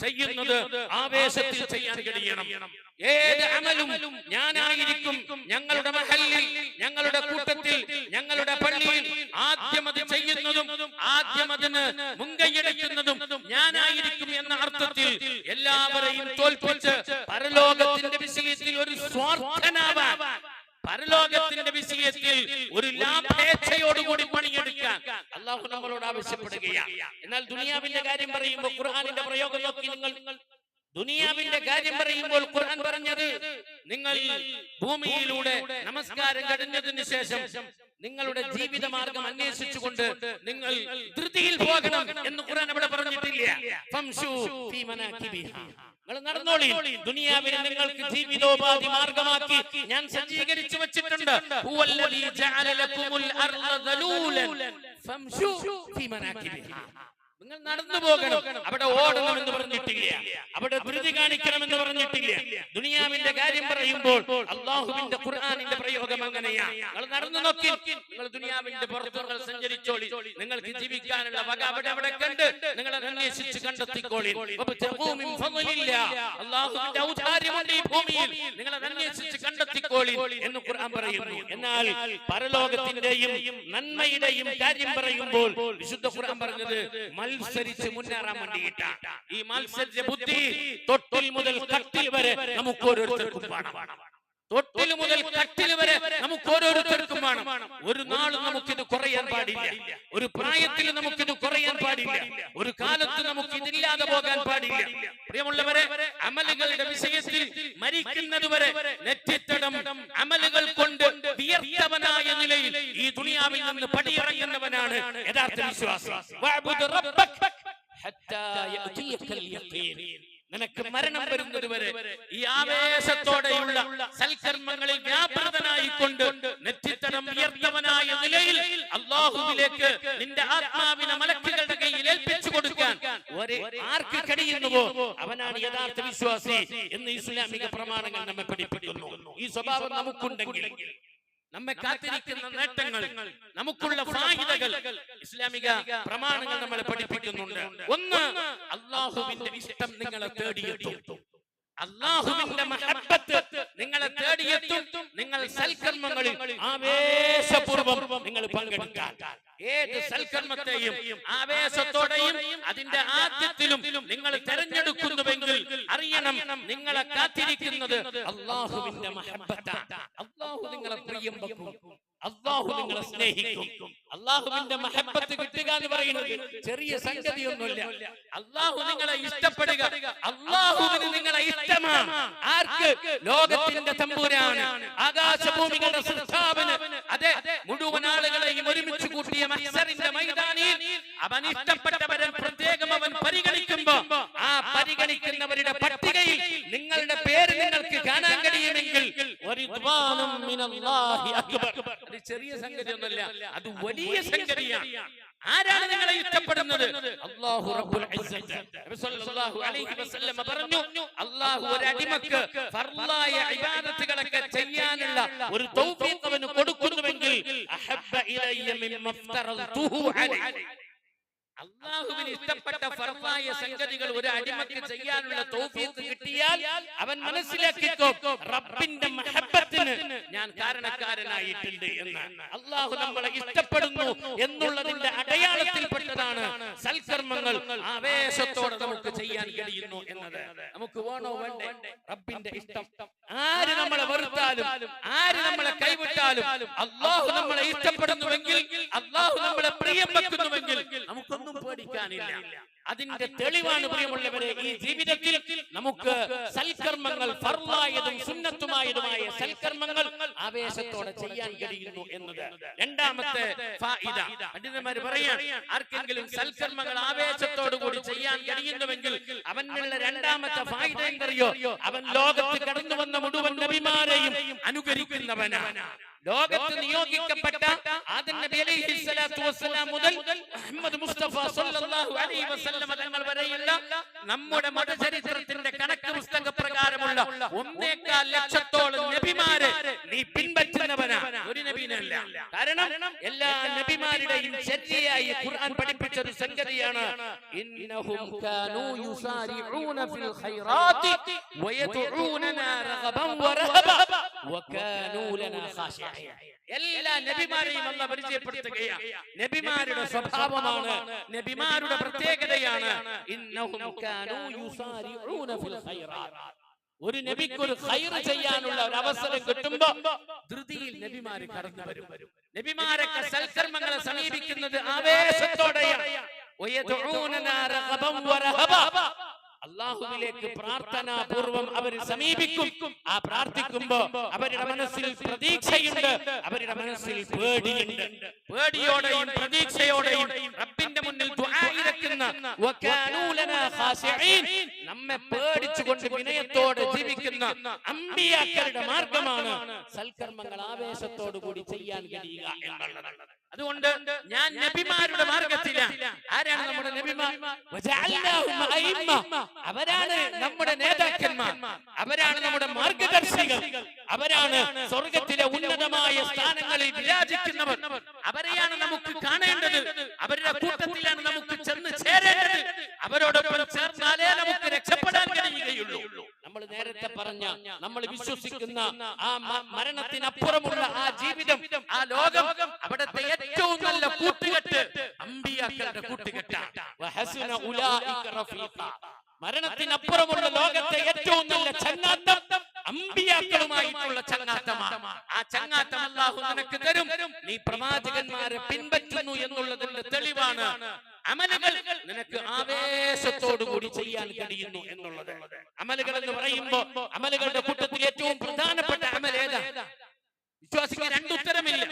ചെയ്യുന്നത് ആവേശത്തിൽ ചെയ്യാൻ കഴിയണം. ഏത് അമലും ഞാനായിരിക്കും ഞങ്ങളുടെ മഹല്ലിൽ, ഞങ്ങളുടെ കൂട്ടത്തിൽ, ഞങ്ങളുടെ പള്ളിയിൽ ആദ്യം അത് ചെയ്യുന്നതും ആദ്യം അതിന് മുൻകൈയെടുക്കുന്നതും ഞാനായിരിക്കും എന്ന അർത്ഥത്തിൽ എല്ലാവരെയും തോൽപ്പിച്ച് പരലോകത്തിന്റെ വിഷയത്തിൽ ഒരു സ്വാർത്ഥനാവാൻ, പരലോകത്തിന്റെ വിഷയത്തിൽ ഒരു ലാഭേച്ഛയോടുകൂടി പണിയെടുക്കാൻ അല്ലാഹു നമ്മളോട് ആവശ്യപ്പെടുകയാണ്. എന്നാൽ ദുനിയാവിന്റെ കാര്യം പറയുമ്പോൾ ഖുർആനിന്റെ പ്രയോഗം നോക്കി നിങ്ങൾ. ദുനിയാവിന്റെ കാര്യം പറയുമ്പോൾ ഖുർആൻ പറഞ്ഞത് നിങ്ങൾ ഭൂമിയിലൂടെ നമസ്കാരം കഴിഞ്ഞതിന് ശേഷം നിങ്ങളുടെ ജീവിതമാർഗം അന്വേഷിച്ചുകൊണ്ട് നിങ്ങൾ ധൃതിയിൽ പോകണം എന്ന് ഖുർആൻ അവിടെ പറഞ്ഞിട്ടില്ല. ഫംശു ഫീ മനാകിബിഹാ, നിങ്ങൾ നടന്നോളി, ദുനിയാവിനെ നിങ്ങൾക്ക് ജീവിതോപാധി മാർഗമാക്കി ഞാൻ സജ്ജീകരിച്ചു വെച്ചിട്ടുണ്ട്. ഹുവല്ലദീ ജഅല ലക്കുമുൽ അർള ദലൂലൻ ഫംശു ഫീ മനാകിബിഹാ, നിങ്ങൾ നടന്നു പോകണം, അവിടെ ഓടണം എന്ന് പറഞ്ഞിട്ടില്ല, അവിടെ ധൃതി കാണിക്കണം എന്ന് പറഞ്ഞിട്ടില്ല. ദുനിയാവിന്റെ കാര്യം പറയുമ്പോൾ അല്ലാഹുവിന്റെ ഖുർആനിന്റെ പ്രയോഗം അങ്ങനെയാണ്. നിങ്ങൾ നടന്നു നോക്കി, നിങ്ങൾ ദുനിയാവിന്റെ പുറത്തുകൾ സഞ്ചരിച്ചോളി, നിങ്ങൾക്ക് ജീവിക്കാനുള്ള വക അവിടെ അവിടെ കണ്ട് നിങ്ങൾ അന്വേഷിച്ച് കണ്ടെത്തിക്കോളി. അല്ലാഹുവിന്റെ ഔദാര്യമുണ്ട് ഈ ഭൂമിയിൽ, നിങ്ങൾ അന്വേഷിച്ച് കണ്ടെത്തിക്കോളി എന്ന് ഖുർആൻ പറയുന്നു. എന്നാൽ പരലോകത്തിന്റെയും നന്മയുടെയും കാര്യം പറയുമ്പോൾ വിശുദ്ധ ഖുർആൻ പറഞ്ഞത് മത്സരിച്ച് മുന്നേറാൻ വേണ്ടിയിട്ടാണ്. ഈ മത്സര ബുദ്ധി തൊട്ടിൽ മുതൽ കട്ടിൽ വരെ നമുക്ക് ഓരോരുത്തർക്കും വേണം. തൊട്ടിൽ മുതൽ കട്ടിൽ വരെ നമുക്ക് ഓരോരുത്തർക്കും വേണം. ഒരു നാളും നമുക്കിത് കുറയാൻ പാടില്ല, ഒരു പ്രായത്തിൽ നമുക്കിത് കുറയാൻ പാടില്ല, ഒരു കാലത്ത് നമുക്ക് ഇതില്ലാതെ പോകാൻ പാടില്ല. പ്രിയമുള്ളവരെ, അമലുകളുടെ വിഷയത്തിൽ മരിക്കുന്നതുവരെ നെറ്റിത്തടം അമലുകൾ കൊണ്ട് വിയർത്തവനായ നിലയിൽ ഈ ദുനിയാവിൽ നിന്ന് പടിയിറങ്ങുന്നവനാണ് യഥാർത്ഥ വിശ്വാസി. വഅബ്ദു റബ്ബക ഹത്താ യഅതിയകൽ യഖീൻ, നിനക്ക് മരണം വരുന്നത് വരെ ഈ ആവേശത്തോടെയുള്ള സൽക്കർമ്മങ്ങളിൽ വ്യാപൃതനായിക്കൊണ്ട് നെറ്റിത്തടം ഉയർത്തവനായ നിലയിൽ അല്ലാഹുവിലേക്ക് നിന്റെ ആത്മാവിനെ മലക്കുകളുടെ കയ്യിൽ ഏൽപ്പിച്ചു കൊടുക്കാൻ ആർക്ക് കഴിയുന്നുവോ അവനാണ് യഥാർത്ഥ വിശ്വാസി എന്ന് ഇസ്ലാമിക പ്രമാണങ്ങൾ നമ്മെ പഠിപ്പിക്കുന്നു. ഈ സ്വഭാവം നമുക്കുണ്ടെങ്കിൽ നമ്മെ കാത്തിരിക്കുന്ന നേട്ടങ്ങൾ, നമുക്കുള്ള ഫായിദകൾ ഇസ്ലാമിക പ്രമാണങ്ങൾ നമ്മളെ പഠിപ്പിക്കുന്നുണ്ട്. ഒന്ന്, അല്ലാഹുവിന്റെ ഇഷ്ടം നിങ്ങളെ തേടിയെത്തും, അല്ലാഹുവിന്റെ മഹബ്ബത്ത് നിങ്ങളെ തേടിയെത്തും. നിങ്ങൾ സൽക്കർമ്മങ്ങളിൽ ആവേശപൂർവ്വം നിങ്ങൾ പങ്കെടുക്കാൻ, ഏത് സൽക്കർമ്മത്തെയും ആവേശത്തോടെയും അതിന്റെ ആദ്യത്തിലും നിങ്ങൾ തെരഞ്ഞെടുക്കുന്നുവെങ്കിൽ അറിയണം നിങ്ങളെ കാത്തിരിക്കുന്നത് അല്ലാഹുവിന്റെ മഹബ്ബത്താണ്. അല്ലാഹു നിങ്ങളെ പ്രിയം വെക്കും, അല്ലാഹു നിങ്ങളെ സ്നേഹിക്കും. അല്ലാഹുവിന്റെ മഹബ്ബത്ത് കിട്ടുക എന്ന് പറയുന്നത് ചെറിയ സംഗതിയൊന്നുമില്ല. അല്ലാഹു നിങ്ങളെ ഇഷ്ടപ്പെടുക, അല്ലാഹുവിന് നിങ്ങളെ ഇഷ്ടമാണ്. ആർക്ക്? ലോകത്തിന്റെ തമ്പുരാന്, ആകാശഭൂമികളുടെ സൃഷ്ടാവിന്. അതെ, മുഴുവൻ ആളുകളെയും ഒരുമിച്ച് കൂട്ടിയ മഹ്ശറിന്റെ മൈതാനിയിൽ അവൻ ഇഷ്ടപ്പെട്ടവരെ പ്രത്യേകം അവൻ പരിഗണിക്കുമ്പോ ആ പരിഗണിക്കുന്നവരുടെ പട്ടികയിൽ നിങ്ങളുടെ പേര് നിങ്ങൾക്ക് കാണാൻ കഴിയുമെങ്കിൽ അത് ചെറിയ സംഗതിയൊന്നുമല്ല, അത് വലിയ സംഗതിയാണ്. ആരാണ് നിങ്ങളെ ഇഷ്ടപ്പെടുന്നത്? അല്ലാഹു റബ്ബുൽ ഇസ്സത്ത്. നബി സല്ലല്ലാഹു അലൈഹി വസല്ലം പറഞ്ഞു, അല്ലാഹു ഒരു അടിമക്ക് ഫർളായ ഇബാദത്തുകളൊക്കെ ചെയ്യാനുള്ള ഒരു തൗഫീഖ് അവന് കൊടുക്കുന്നുവെങ്കിൽ അഹബ്ബ ഇലയ്യ മിമ്മ ഫ്തറൽതുഹു അലൈഹി. അല്ലാഹുവിന് ഇഷ്ടപ്പെട്ട ഫർളായ സംഗതികൾ ഒരു അടിമക്ക് ചെയ്യാനുള്ള തൗഫീഖ് കിട്ടിയാൽ അവൻ മനസ്സിലാക്കിക്കോ, റബ്ബിന്റെ മഹബ്ബത്തിന് ഞാൻ കാരണക്കാരനായിട്ടുണ്ട് എന്ന്. അല്ലാഹു നമ്മളെ ഇഷ്ടപ്പെടുന്നു എന്നുള്ളതിന്റെ അടയാളത്തിൽപ്പെട്ടതാണ് സൽക്കർമ്മങ്ങൾ ആവേശത്തോടെ നമുക്ക് ചെയ്യാൻ കഴിയുന്നു എന്നത്. നമുക്ക് വേണോ വേണ്ടേ? റബ്ബിന്റെ ഇഷ്ടം. ആര് നമ്മളെ വെറുത്താലും ആര് നമ്മളെ കൈവിട്ടാലും അല്ലാഹു നമ്മളെ ഇഷ്ടപ്പെടുന്നുവെങ്കിൽ, അല്ലാഹു നമ്മളെ പ്രിയം വെക്കുന്നുവെങ്കിൽ നമുക്കൊന്നും പേടിക്കാനില്ല. അതിന്റെ തെളിവാണ് പ്രിയമുള്ളവരെ ഈ ജീവിതത്തിൽ നമുക്ക് സൽക്കർമ്മങ്ങൾ, ഫർളായതും സുന്നത്തുമായതുമായ സൽക്കർമ്മങ്ങൾ ആവേശത്തോടെ ചെയ്യാൻ കഴിയുന്നു എന്നത്. രണ്ടാമത്തെ ഫായിദ പണ്ഡിതന്മാർ പറയാൻ, ആർക്കെങ്കിലും സൽക്കർമ്മങ്ങൾ ആവേശത്തോടു കൂടി ചെയ്യാൻ കഴിയുന്നുവെങ്കിൽ അവനുള്ള രണ്ടാമത്തെ ഫായിദ എന്തറിയോ? അവൻ ലോകത്ത് കടന്നു വന്ന മുഴുവൻ നബിമാരെയും അനുകരിക്കുന്നവനാണ്. ലോകത്ത് നിയോഗിക്കപ്പെട്ട ആദം നബി അലൈഹിസ്സലാത്തു വസ്സലാം മുതൽ മുഹമ്മദ് മുസ്തഫ സല്ലല്ലാഹു അലൈഹി വസല്ലം തങ്ങൾ വരെയുള്ള നമ്മുടെ മതചരിത്രത്തിന്റെ കണക്ക് പുസ്തക പ്രകാരമുള്ള 1.25 ലക്ഷത്തോളം നബിമാരെ നീ പിൻപറ്റുന്നവനാണ്, ഒരു നബിയല്ല. കാരണം എല്ലാ നബിമാരുടെയും ശരിയായി ഖുർആൻ പഠിപ്പിച്ച ഒരു സംഗതിയാണ്, ഇന്നഹും കാനൂ യുസാരിഊന ഫിൽ ഖൈറാത്തി വയദഊനനാ റഗബൻ വറഹബ വകാനൂ ലനാ ഖാശിഈൻ. എല്ലാ നബിമാരെയും അല്ലാഹു പരിചയപ്പെടുത്തുകയാണ്. നബിമാരുടെ സ്വഭാവമാണ്, നബിമാരുടെ പ്രത്യേകതയാണ്. ഇന്നഹും കാനൂ യുസാരിഊന ഫിൽ ഖൈറാത്ത്. ഒരു നബിക്ക് ഒരു ഖൈർ ചെയ്യാനുള്ള ഒരു അവസരം കിട്ടുമ്പോൾ ധൃതിയിൽ നബിമാര് കടന്നു വരും. നബിമാരൊക്കെ സൽക്കർമ്മങ്ങളെ സമീപിക്കുന്നത് ആവേശത്തോടെയാണ്. വയദഊനനാ റഗബൻ വറഹബ. അല്ലാഹുവിലേക്ക് പ്രാർത്ഥനാപൂർവം അവർ സമീപിക്കും. ആ പ്രാർത്ഥിക്കുമ്പോ അവരുടെ മനസ്സിൽ പ്രതീക്ഷയുണ്ട്, അവരുടെ മനസ്സിൽ പേടിയുണ്ട്. പേടിയോടെയും പ്രതീക്ഷയോടെയും റബ്ബിന്റെ മുന്നിൽ ദുആ ഇരക്കുന്ന വകാനൂ ലനാ ഖാശിഈൻ, നമ്മെ പേടിച്ചുകൊണ്ട് വിനയത്തോടെ ജീവിക്കുന്ന അമ്പിയാക്കളുടെ മാർഗമാണ് സൽക്കർമ്മങ്ങൾ ആവേശത്തോടു കൂടി ചെയ്യാൻ കഴിയുക എന്നുള്ളത്. അതുകൊണ്ട് ഞാൻ നബിമാരുടെ മാർഗത്തിലാണ്. ആരാണ് നമ്മുടെ നബിമാർ? വജഅൽനാഹും അയിമ്മ. അവരാണ് നമ്മുടെ നേതാക്കന്മാർ, അവരാണ് നമ്മുടെ മാർഗദർശികൾ, അവരാണ് സ്വർഗത്തിലെ ഉന്നതമായ സ്ഥാനങ്ങളിൽ വിരാജിക്കുന്നവർ. അവരെയാണ് നമുക്ക് കാണേണ്ടത്, അവരുടെ കൂട്ടത്തിലാണ് നമുക്ക് ചെന്ന് ചേരേണ്ടത്. അവരോടൊപ്പം ചേർന്നാലേ നമുക്ക് രക്ഷപ്പെടാൻ കഴിയുകയുള്ളൂ. നമ്മൾ നേരത്തെ പറഞ്ഞ, നമ്മൾ വിശ്വസിക്കുന്ന ആ മരണത്തിനപ്പുറമുള്ള ആ ജീവിതം, ആ ലോകം, അവിടുത്തെ ഏറ്റവും നല്ല കൂട്ടുകെട്ട് അമ്പിയാക്കളുടെ കൂട്ടുകെട്ടാണ്. വഹസുന ഉലൈക റഫീഖ. മരണത്തിനപ്പുറമുള്ള ലോകത്തെ ഏറ്റവും നല്ല ചങ്ങാത്തം അമ്പിയാക്കളുമായിട്ടുള്ള ചങ്ങാത്തമാണ്. ആ ചങ്ങാത്തം അല്ലാഹു നിനക്ക് തരും. നീ പ്രവാചകന്മാരെ പിൻപറ്റുന്നു എന്നുള്ളതിന്റെ തെളിവാണ് അമലുകൾ നിനക്ക് ആവേശത്തോടു കൂടി ചെയ്യാൻ കഴിയുന്നു എന്നുള്ളത്. അമലുകൾ എന്ന് പറയുമ്പോ അമലുകളുടെ കൂട്ടത്തിൽ ഏറ്റവും പ്രധാനപ്പെട്ട അമൽ ഏതാ? വിശ്വാസിക്ക് രണ്ടുത്തരമില്ല.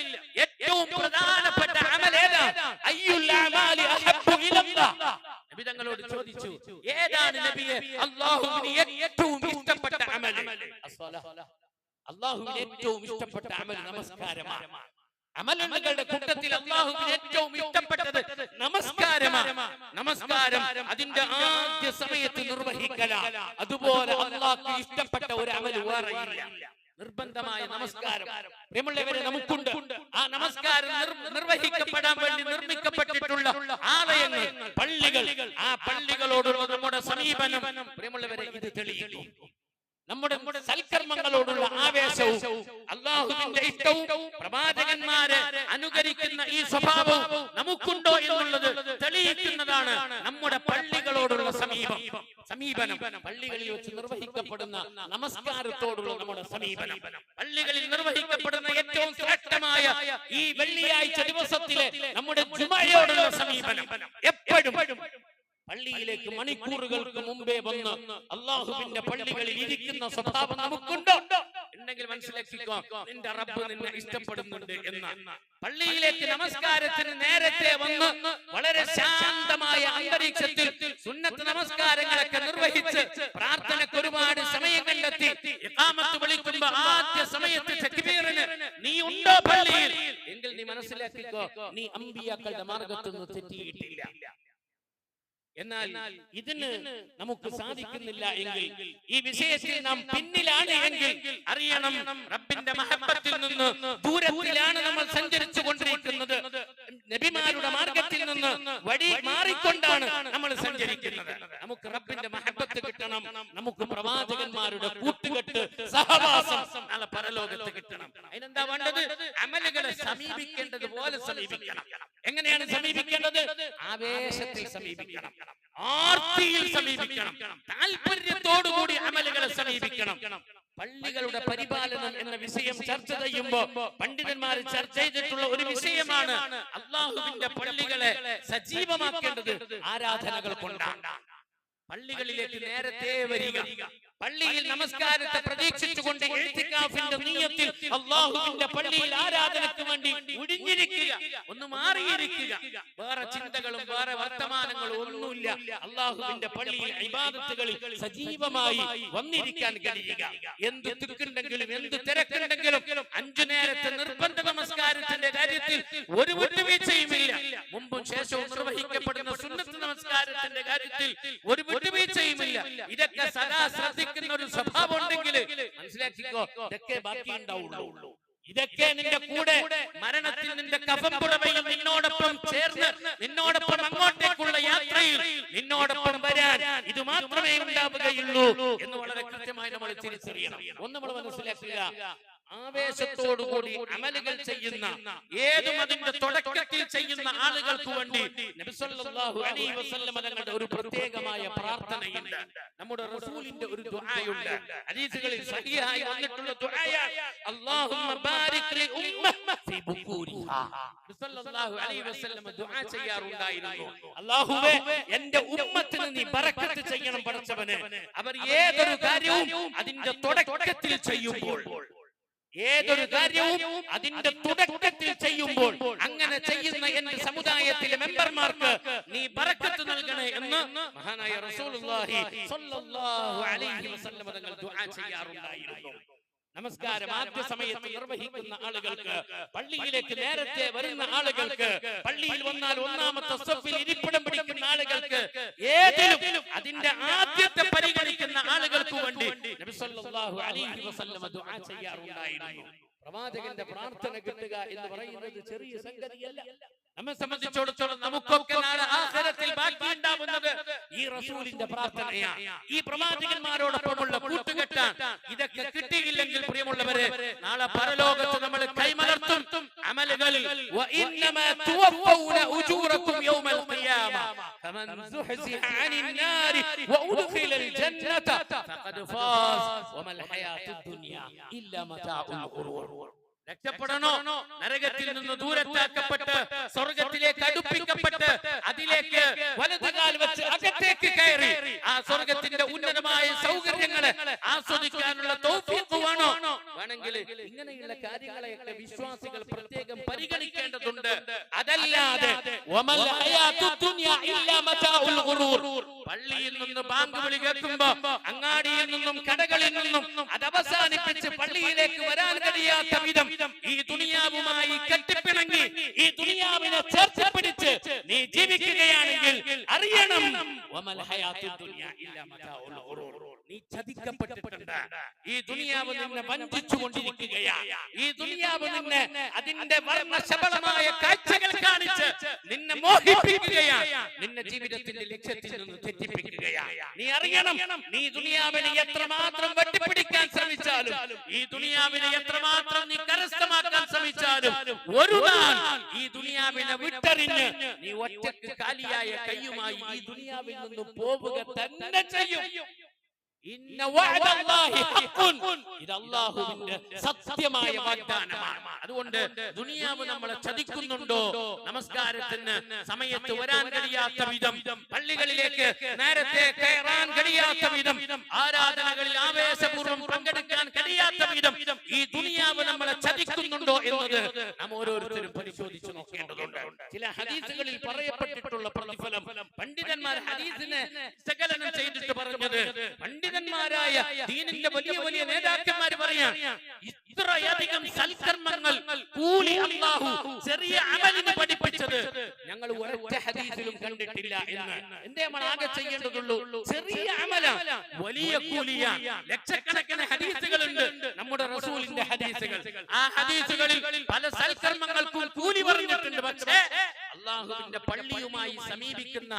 ഏറ്റവും പ്രധാനപ്പെട്ട അമൽ ഏതാ? അയ്യുൽ അമാലി അഹബ്ബു ഇലല്ലാഹ്. നബി തങ്ങളോട് ചോദിച്ചു, ഏതാണ് നബിയെ അല്ലാഹുവിന് ഏറ്റവും ഇഷ്ടപ്പെട്ട അമൽ? അല്ലാഹുവിന് ഏറ്റവും ഇഷ്ടപ്പെട്ട അമൽ നമസ്കാരമാണ്. അമലുകളുടെ കൂട്ടത്തിൽ അല്ലാഹുവിന് ഏറ്റവും ഇഷ്ടപ്പെട്ടത് നമസ്കാരമാണ്. നമസ്കാരം അതിന്റെ ആദ്യ സമയത്ത് നിർവഹിക്കലാണ്. അതുപോലെ അല്ലാഹുവിന് ഇഷ്ടപ്പെട്ട ഒരു അമൽ വേറെയില്ല. നിർബന്ധമായ നമസ്കാരം പ്രിയമുള്ളവരെ നമുക്കുണ്ട്. ആ നമസ്കാരം നിർവഹിക്കപ്പെടാൻ വേണ്ടി നിർമ്മിക്കപ്പെട്ടിട്ടുള്ള ആലയങ്ങൾ, പള്ളികൾ, ആ പള്ളികളോടുള്ള നമ്മുടെ സമീപനം പ്രിയമുള്ളവരെ ഇത് തെളിയിക്കുന്നു. നമ്മുടെ സൽക്കർമ്മങ്ങളോടുള്ള ആവേശവും അല്ലാഹുവിന്റെ ഇഷ്ടവും പ്രവാചകന്മാരെ അനുകരിക്കുന്ന ഈ സ്വഭാവവും നമുക്കുണ്ടോ എന്നുള്ളത് തെളിയിക്കുന്നതാണ് നമ്മുടെ പള്ളികളോടുള്ള സമീപനം. പള്ളികളിൽ വെച്ച് നിർവഹിക്കപ്പെടുന്ന നമസ്കാരത്തോടുള്ള നമ്മുടെ സമീപനം, പള്ളികളിൽ നിർവഹിക്കപ്പെടുന്ന ഏറ്റവും ശ്രേഷ്ഠമായ ഈ വെള്ളിയാഴ്ച ദിവസത്തിലെ നമ്മുടെ ജുമയോടുള്ള സമീപനം, എപ്പോഴും പള്ളിയിലേക്ക് മണിക്കൂറുകൾക്ക് മുമ്പേ വന്ന് അല്ലാഹുവിന്റെ പള്ളികളിൽ ഇരിക്കുന്ന സ്വഭാവം നമുക്കുണ്ടോ? ഉണ്ടെങ്കിൽ മനസ്സിലാക്കിക്കോ, നിന്റെ റബ്ബ് നിന്നെ ഇഷ്ടപ്പെടുന്നുണ്ട് എന്ന്. പള്ളിയിലേക്ക് നമസ്കാരത്തിന് നേരത്തെ വന്ന് വളരെ ശാന്തമായ അന്തരീക്ഷത്തിൽ സുന്നത്ത് നമസ്കാരങ്ങളൊക്കെ നിർവഹിച്ച് പ്രാർത്ഥനയ്ക്ക് ഒരുപാട് സമയം കണ്ടെത്തി ഇഖാമത്ത് വിളിക്കുമ്പോ ആദ്യ സമയത്ത് തക്ബീറിന് നീ ഉണ്ടോ പള്ളിയിൽ എങ്കിൽ നീ മനസ്സിലാക്കി മനസ്സിലാക്കിക്കോ, നീ അമ്പിയാക്കളുടെ മാർഗത്തിൽ നിന്ന് തെറ്റിയിട്ടില്ല. എന്നാൽ ഇതിന് നമുക്ക് സാധിക്കുന്നില്ല എങ്കിൽ, ഈ വിഷയത്തിൽ നാം പിന്നിലാണ് എങ്കിൽ അറിയണം, റബ്ബിന്റെ മഹബ്ബത്തിൽ നിന്ന് ദൂരത്തിലാണ് നമ്മൾ സഞ്ചരിച്ചു കൊണ്ടിരിക്കുന്നത്. നബിമാരുടെ മാർഗത്തിൽ നിന്ന് വഴി മാറിക്കൊണ്ടാണ് നമ്മൾ സഞ്ചരിക്കുന്നത്. നമുക്ക് റബ്ബിന്റെ മഹബ്ബത്ത് കിട്ടണം, നമുക്ക് പ്രവാചകന്മാരുടെ കൂട്ടുകെട്ട് സഹവാസം നാളെ പരലോകത്ത് കിട്ടണം. അതിനെന്താ വേണ്ടത്? അമലുകളെ സമീപിക്കേണ്ടത് പോലെ സമീപിക്കണം. എങ്ങനെയാണ് സമീപിക്കേണ്ടത്? ആവേശത്തിൽ സമീപിക്കണം, ആർത്തിയിൽ സമീപിക്കണം, താല്പര്യത്തോടുകൂടി അമലുകളെ സമീപിക്കണം. പള്ളികളുടെ പരിപാലനം എന്ന വിഷയം ചർച്ച ചെയ്യുമ്പോൾ പണ്ഡിതന്മാർ ചർച്ച ചെയ്തിട്ടുള്ള ഒരു വിഷയമാണ് അല്ലാഹുവിന്റെ പള്ളികളെ സജീവമാക്കേണ്ടത് ആരാധനകൾ കൊണ്ടാണ്. പള്ളികളിലേക്ക് നേരത്തെ വരിക, പള്ളിയിൽ നമസ്കാരത്തെ പ്രതീക്ഷിച്ചുകൊണ്ട് ഇഅ്തികാഫിന്റെ നിയ്യത്തിൽ അല്ലാഹുവിന്റെ പള്ളിയിൽ ആരാധനയ്ക്ക് വേണ്ടി ഒഴിഞ്ഞിരിക്കുക, ഒന്ന് മാറിയിരിക്കുക. വേറെ ചിന്തകളും വേറെ വർത്തമാനങ്ങളും ഒന്നുമില്ല. അല്ലാഹുവിന്റെ പള്ളിയിൽ ഇബാദത്തുകളിൽ സജീവമായി വന്നിരിക്കാൻ കഴിയുക. എന്ത് തിക്കുണ്ടെങ്കിലും എന്ത് തിരക്കുണ്ടെങ്കിലും 5 നേരത്തെ നിർബന്ധ നമസ്കാരത്തിന്റെ കാര്യത്തിൽ ഒരു വിട്ടുവീഴ്ചയുമില്ല. മുമ്പും ശേഷവും നിർവഹിക്കപ്പെടുന്ന സുന്നത്ത് നമസ്കാരത്തിന്റെ കാര്യത്തിൽ ഒരു വിട്ടുവീഴ്ചയുമില്ല. ഇതൊക്കെ സദാ ശ്രദ്ധിക്കുന്ന ഒരു സ്വഭാവം ഉണ്ടെങ്കിൽ മനസ്സിലാക്കിക്കോ, ഇതൊക്കെ ബാക്കി ഉണ്ടാവുള്ളൂ. ഇതൊക്കെ നിന്റെ കൂടെ മരണത്തിൽ നിന്റെ കഫം പുടവയും നിന്നോടൊപ്പം ചേർന്ന് നിന്നോടൊപ്പം അങ്ങോട്ടേക്കുള്ള യാത്രയിൽ നിന്നോടൊപ്പം വരാൻ ഇത് മാത്രമേ ഉണ്ടാവുകയുള്ളൂ എന്ന് വളരെ കൃത്യമായി നമ്മൾ തിരിച്ചറിയണം. ഒന്ന് നമ്മൾ മനസ്സിലാക്കുക, ആവേശത്തോടുകൂടി അമലുകൾ ചെയ്യുന്ന, ഏതും അതിന്റെ തുടക്കത്തിൽ ചെയ്യുന്ന ആളുകൾക്ക് വേണ്ടി നബി സല്ലല്ലാഹു അലൈഹി വസല്ലം തങ്ങളുടെ ഒരു പ്രത്യേകമായ പ്രാർത്ഥനയുണ്ട്. നമ്മുടെ റസൂലിന്റെ ഒരു ദുആയുണ്ട്, ഹദീസുകളിൽ സഹിഹായി വന്നിട്ടുള്ള ദുആയാണ്. അല്ലാഹുമ്മ ബാരിക് ലി ഉമ്മ ഫീ ബുകൂരിഹാ. നബി സല്ലല്ലാഹു അലൈഹി വസല്ലം ദുആ ചെയ്യാറുണ്ടായിരുന്നു, അല്ലാഹുവേ എന്റെ ഉമ്മത്തിന് നീ ബറക്കത്ത് ചെയ്യണം പടച്ചവനെ. അവർ ഏതൊരു കാര്യവും അതിന്റെ തുടക്കത്തിൽ ചെയ്യുമ്പോൾ, ഏതൊരു കാര്യവും അതിന്റെ തുടക്കത്തിൽ ചെയ്യുമ്പോൾ അങ്ങനെ ചെയ്യുന്ന എന്റെ സമുദായത്തിലെ മെമ്പർമാർക്ക് നീ ബറക്കത്ത് നൽകണേ എന്ന് മഹാനായ റസൂലുള്ളാഹി സ്വല്ലല്ലാഹു അലൈഹി വസല്ലം തങ്ങൾ ദുആ ചെയ്യാറുണ്ടായിരുന്നു. നമസ്കാരം ആദ്യ സമയത്ത് നിർവഹിക്കുന്ന ആളുകൾക്ക്, പള്ളിയിലേക്ക് നേരത്തെ വരുന്ന ആളുകൾക്ക്, പള്ളിയിൽ വന്നാൽ ഒന്നാമത്തെ സഫിൽ ഇരിപ്പിടം പിടിക്കുന്ന ആളുകൾക്ക്, ഏതിലും അതിന്റെ ആദ്യത്തെ പരിഗണിക്കുന്ന ആളുകൾക്ക് വേണ്ടി നബി സല്ലല്ലാഹു അലൈഹി വസല്ലം ദുആ ചെയ്യാറുണ്ടായിരുന്നു. പ്രവാചകന്റെ പ്രാർത്ഥന കിട്ടുക എന്ന് പറയുന്നത് ചെറിയ സംഗതിയല്ല. നമ്മെ സംബന്ധിച്ചിടത്തോളം നമുക്കൊക്കെ നാളെ ആഖിറത്തിൽ ബാക്കി ഉണ്ടാവുന്നത് ഈ റസൂലിന്റെ പ്രാർത്ഥനയാണ്, ഈ പ്രവാചകന്മാരോടൊപ്പമുള്ള കൂട്ടുകെട്ടാണ്. ഇതൊക്കെ കിട്ടിയില്ലെങ്കിൽ പ്രിയമുള്ളവരെ, നാളെ പരലോകത്ത് നമ്മൾ കൈമലർത്തും അമലുകളിൽ. വഇന്നമാ തുവഫൗന ഉജൂറകും യൗമൽ ഖിയാമ ഫമൻ സുഹ്സിഹ അനിൻ നാരി വഉദ്ഖിലൽ ജന്നത ഫഖദ് ഫാസ് വമൽ ഹയാത്തുദ് ദുനിയ ഇല്ലാ മതാഉൽ ഖുറൂർ. രക്ഷപ്പെടണോ? നരകത്തിൽ നിന്ന് ദൂരത്താക്കപ്പെട്ട് സ്വർഗത്തിലേക്ക് അടുപ്പിക്കപ്പെട്ട് അതിലേക്ക് വലതുകാൽ വെച്ച് അകത്തേക്ക് കയറി ആ സ്വർഗത്തിന്റെ ഉന്നതമായ സൗകര്യങ്ങളെ ആസ്വദിക്കാനുള്ള തൗഫീഖ് വേണോ? വേണമെങ്കിൽ ഇങ്ങനെയുള്ള കാര്യങ്ങളെയൊക്കെ വിശ്വാസികൾ പ്രത്യേകം പരിഗണിക്കേണ്ടതുണ്ട്. അതല്ലാതെ വമൽ ഹയാത്തുദ് ദുനിയ ഇല്ലാ മതാഉൽ ഖുറൂർ, പള്ളിയിൽ നിന്ന് ബാങ്ക് വിളി കേൾക്കുമ്പോ അങ്ങാടിയിൽ നിന്നും കടകളിൽ നിന്നും അത് അവസാനിപ്പിച്ച് പള്ളിയിലേക്ക് വരാൻ കഴിയാത്ത വിധം ഈ ദുനിയാവുമായി കെട്ടിപ്പിണങ്ങി ഈ ദുനിയാവിനെ ചേർത്ത് പിടിച്ച് നീ ജീവിക്കുകയാണെങ്കിൽ അറിയണം, വമൽ ഹയാത്തുദ് ദുനിയ ഇല്ലാ മതാഉൽ ഖുറൂർ. നീ ചതിക്കപ്പെട്ടിട്ടുണ്ട്. ഈ ദുനിയാവ് നിന്നെ വഞ്ചിച്ചു കൊണ്ടിരിക്കുകയാണ്. ഈ ദുനിയാവ് നിന്നെ അതിന്റെ വർണ്ണശബളമായ കാഴ്ചകൾ കാണിച്ച് നിന്നെ മോഹിപ്പിക്കുകയാണ്, നിന്നെ ജീവിതത്തിന്റെ ലക്ഷ്യത്തിൽ നിന്ന് തെറ്റിപ്പിക്കുകയാണ്. നീ അറിയണം, നീ ദുനിയാവിനെ എത്രമാത്രം വെട്ടിപ്പിടിക്കാൻ ശ്രമിച്ചാലും, ഈ ദുനിയാവിനെ എത്രമാത്രം നീ കരസ്ഥമാക്കാൻ ശ്രമിച്ചാലും, ഒരു നാൾ ഈ ദുനിയാവിനെ വിട്ടെറിഞ്ഞ് നീ ഒറ്റക്ക് കാലിയായ കയ്യുമായി ഈ ദുനിയാവിൽ നിന്ന് പോവുക തന്നെ ചെയ്യും. ഇന്ന വഅദല്ലാഹി ഹഖ്ഖുൻ, ഇത് അല്ലാഹുവിന്റെ സത്യമായ വാഗ്ദാനമാണ്. അതുകൊണ്ട് ദുനിയാവ് നമ്മളെ ചതിക്കുന്നുണ്ടോ? നമസ്കാരത്തിന് സമയത്ത് വരാൻ കഴിയാത്ത വിധം, പള്ളികളിലേക്ക് നേരത്തെ കയറാൻ കഴിയാത്ത വിധം, ആരാധനകളിൽ ആവേശപൂർവ്വം പങ്കെടുക്കാൻ കഴിയാത്ത വിധം ഈ ദുനിയാവ് നമ്മളെ ചതിക്കുന്നുണ്ടോ എന്നത് നാം ഓരോരുത്തരും പരിശോധിച്ചു നോക്കേണ്ടതുണ്ട്. ചില ഹദീസുകളിൽ പറയപ്പെട്ടിട്ടുള്ള പ്രതിഫലം പണ്ഡിതന്മാർ ഹദീസിനെ വിശകലനം ചെയ്തിട്ട് പറഞ്ഞത്, പണ്ഡിതന്മാരായ ദീനിന്റെ വലിയ വലിയ നേതാക്കന്മാർ പറയാൻ ഇത്രയധികം സൽക്കർമ്മങ്ങൾ കൂലി അല്ലാഹു ചെറിയ അമലിന് പഠിപ്പിച്ചത് ഞങ്ങൾ ഒരൊറ്റ ഹദീസിലും കണ്ടിട്ടില്ല എന്ന്. എന്തേ നമ്മൾ ആകെ ചെയ്യേണ്ടതുള്ളൂ? ചെറിയ അമല വലിയ കൂലിയ. ലക്ഷക്കണക്കിന് ഹദീസുകളുണ്ട് നമ്മുടെ റസൂലിന്റെ ഹദീസുകൾ. ആ ഹദീസുകളിൽ പല സൽക്കർമ്മങ്ങൾക്കും കൂലി പറഞ്ഞിട്ടുണ്ട്. പക്ഷേ അല്ലാഹുവിന്റെ പള്ളിയുമായി സമീപിക്കുന്ന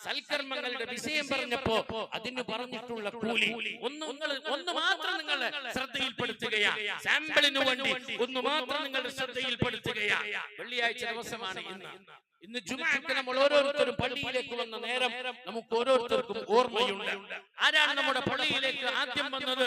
സൽക്കർമ്മങ്ങളുടെ വിഷയം പറഞ്ഞപ്പോ അതിന് പറഞ്ഞിട്ടുള്ള കൂലി ഒന്ന് മാത്രം നിങ്ങളെ ശ്രദ്ധയിൽപ്പെടുത്തുകയാണ്. സാമ്പിളിന് വേണ്ടി ഒന്ന് മാത്രം നിങ്ങളുടെ ശ്രദ്ധയിൽപ്പെടുത്തുകയാണ്. വെള്ളിയാഴ്ച ദിവസമാണ് ഇന്ന് ജുമുഅക്ക് നമ്മൾ ഓരോരുത്തരും പള്ളിയിലേക്ക് വന്ന നേരം നമുക്ക് ഓരോരുത്തർക്കും ഓർമ്മയുണ്ട്. ആരാണ് നമ്മുടെ പള്ളിയിലേക്ക് ആദ്യം വന്നത്?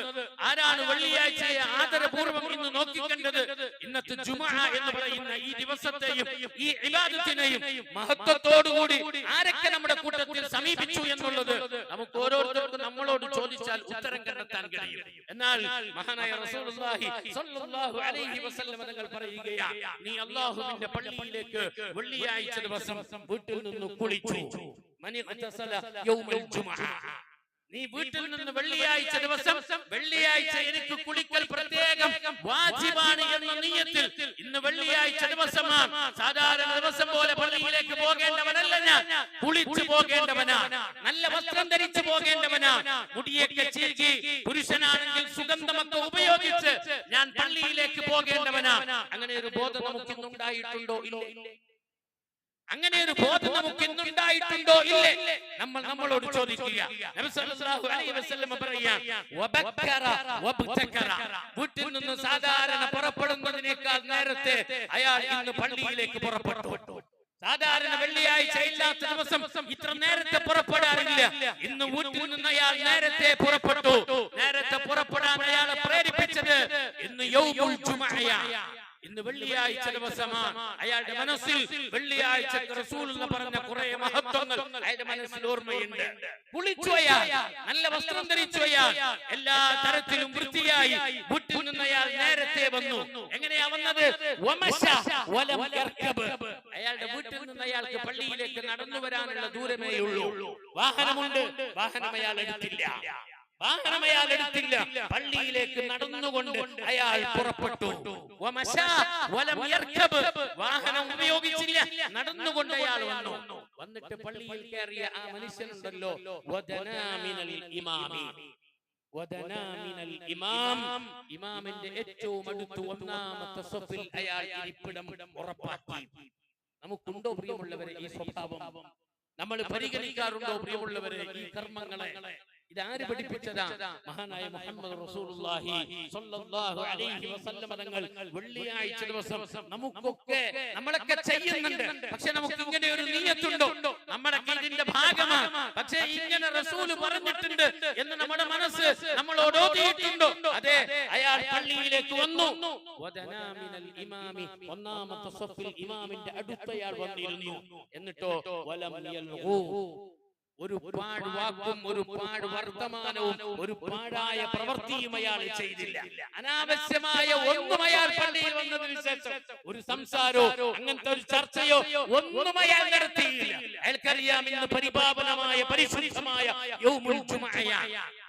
ആരാണ് വെള്ളിയാഴ്ചയെ ആദരപൂർവ്വം ഇന്ന് നോക്കിക്കണ്ടത്? ഇന്നത്തെ ജുമുഅ എന്ന് പറയുന്ന ഈ ദിവസത്തെയും ഈ ഇബാദത്തിനെയും മഹത്വത്തോടുകൂടി ആരൊക്കെ നമ്മുടെ കൂട്ടത്തിൽ സമീപിച്ചു എന്നുള്ളത് നമുക്ക് ഓരോരുത്തർക്കും നമ്മളോട് ചോദിച്ചാൽ ഉത്തരം കണ്ടെത്താൻ കഴിയും. എന്നാൽ മഹാനായ റസൂലുള്ളാഹി സ്വല്ലല്ലാഹു അലൈഹി വസല്ലം തങ്ങൾ പറയുകയാണ്, നീ അല്ലാഹുവിന്റെ പള്ളിയിലേക്ക് വെള്ളിയാഴ്ച ദിവസം വീട്ടിൽ നിന്ന് കുളിച്ചു. നീ വീട്ടിൽ നിന്ന് വെള്ളിയാഴ്ച ദിവസം വെള്ളിയാഴ്ച എനിക്ക് കുളിക്കൽ പ്രത്യേകം വാജിബാണ് എന്ന നിയ്യത്തിൽ ഇന്ന് വെള്ളിയാഴ്ച ദിവസമാണ്. സാധാരണ ദിവസം പോലെ പള്ളിയിലേക്ക് പോകേണ്ടവനല്ല ഞാൻ, കുളിച്ചു പോകേണ്ടവനാണ്, നല്ല വസ്ത്രം ധരിച്ചു പോകേണ്ടവനാണ്, മുടിയൊക്കെ ചീകി പുരുഷനാണെങ്കിൽ സുഗന്ധമൊക്കെ ഉപയോഗിച്ച് ഞാൻ പള്ളിയിലേക്ക് പോകേണ്ടവനാണ്. അങ്ങനെ ഒരു ബോധം നമുക്ക് ഇന്നുണ്ടായിട്ടുണ്ടോ? ഇല്ലേ. അങ്ങനെ ഒരു ബോധം നമുക്ക് ഇന്നുണ്ടായിട്ടുണ്ടോ? ഇല്ലേ. നമ്മൾ നമ്മളോട് ചോദിക്കുക. നബി സല്ലല്ലാഹു അലൈഹി വസല്ലം പറയാൻ, വബക്കറ വബ്തക്കറ, വീട്ടിൽ നിന്ന് സാധാരണ പുറപ്പെടുന്നതിനേക്കാൾ നേരത്തെ അയാൾ ഇന്ന് പള്ളിയിലേക്ക് പുറപ്പെട്ടു. സാധാരണ വെള്ളിയാഴ്ച ഇല്ലാത്ത ദിവസം ഇത്ര നേരത്തെ പുറപ്പെടാറില്ല. ഇന്ന് വീട്ടിൽ നിന്ന് അയാൾ നേരത്തെ പുറപ്പെട്ടു. നേരത്തെ പുറപ്പെടാൻ അയാളെ പ്രേരിപ്പിച്ചത് ഇന്ന് യൗമുൽ ജുമുഅ, ഇന്ന് വെള്ളിയാഴ്ച ദിവസമാണ്. അയാളുടെ മനസ്സിൽ വെള്ളിയാഴ്ച റസൂലുള്ള പറഞ്ഞ കുറെ മഹത്വങ്ങൾ അയാളുടെ മനസ്സിൽ ഓർമ്മയുണ്ട്. കുളിച്ചു അയാൾ, നല്ല വസ്ത്രം ധരിച്ചു അയാൾ, എല്ലാ തരത്തിലും വൃത്തിയായി വീട്ടിൽ നിന്ന് അയാൾ നേരത്തെ വന്നു. എങ്ങനെയാ വന്നത്? അയാളുടെ വീട്ടിൽ നിന്ന് അയാൾക്ക് പള്ളിയിലേക്ക് നടന്നു വരാനുള്ള ദൂരമേ ഉള്ളൂ. വാഹനമുണ്ട്, വാഹനം അയാൾ എടുത്തില്ല. പള്ളിയിലേക്ക് നടന്നുകൊണ്ട് അയാൾ പുറപ്പെട്ടു. വാഹനം ഉപയോഗിച്ചില്ല, നടന്നുകൊണ്ട് അയാൾ വന്നു. വന്നിട്ട് പള്ളിയിൽ കയറിയ ആ മനുഷ്യനുണ്ടല്ലോ, ഇമാമിന്റെ ഏറ്റവും അടുത്ത് ഒന്നാമത്തെ സഫിൽ അയാൾ ഇരിപ്പിടം ഉറപ്പാക്കി. നമുക്കുണ്ടോ പ്രിയമുള്ളവരെ ഈ സ്വഭാവം? നമ്മൾ പരിഗണിക്കാറുണ്ടോ പ്രിയമുള്ളവരെ ഈ കർമ്മങ്ങളെ? ഇതാര് പഠിപ്പിച്ചതാ? മഹാനായ മുഹമ്മദ് റസൂലുള്ളാഹി സ്വല്ലല്ലാഹു അലൈഹി വസല്ലം തങ്ങൾ വെള്ളിയാഴ്ച ദിവസം നമ്മളൊക്കെ ചെയ്യുന്നുണ്ട്. പക്ഷെ നമുക്ക് ഇങ്ങനെ ഒരു നിയ്യത്തുണ്ടോ? നമ്മുടെ ഇതിന്റെ ഭാഗമാണ്, പക്ഷേ ഇങ്ങനെ റസൂൽ പറഞ്ഞിട്ടുണ്ട് എന്ന് നമ്മുടെ മനസ്സ് നമ്മളോട് ഓതിയിട്ടുണ്ടോ? അതെ, അയാൾ പള്ളിയിലേക്ക് വന്നു. ഒന്നാമത്തെ സഫിൽ ഇമാമിന്റെ അടുത്തയാൾ വന്നിരുന്നു. എന്നിട്ടോ ഒരു പാട് വാക്കും ഒരു പാട് വർത്തമാനവും ഒരു പാടായ പ്രവൃത്തിയും അയാൾ ചെയ്തില്ല. അനാവശ്യമായ ഒന്നും അയാൾ പള്ളിയിൽ വന്നതിന് ശേഷം ഒരു സംസാരോ അങ്ങനത്തെ ഒരു ചർച്ചയോ ഒന്നും അയാൾ നടത്തിയില്ല. അയാൾക്കറിയാം ഇന്ന് പരിപാവനമായ പരിശുദ്ധമായ യൗമുൽ ജുമുഅ.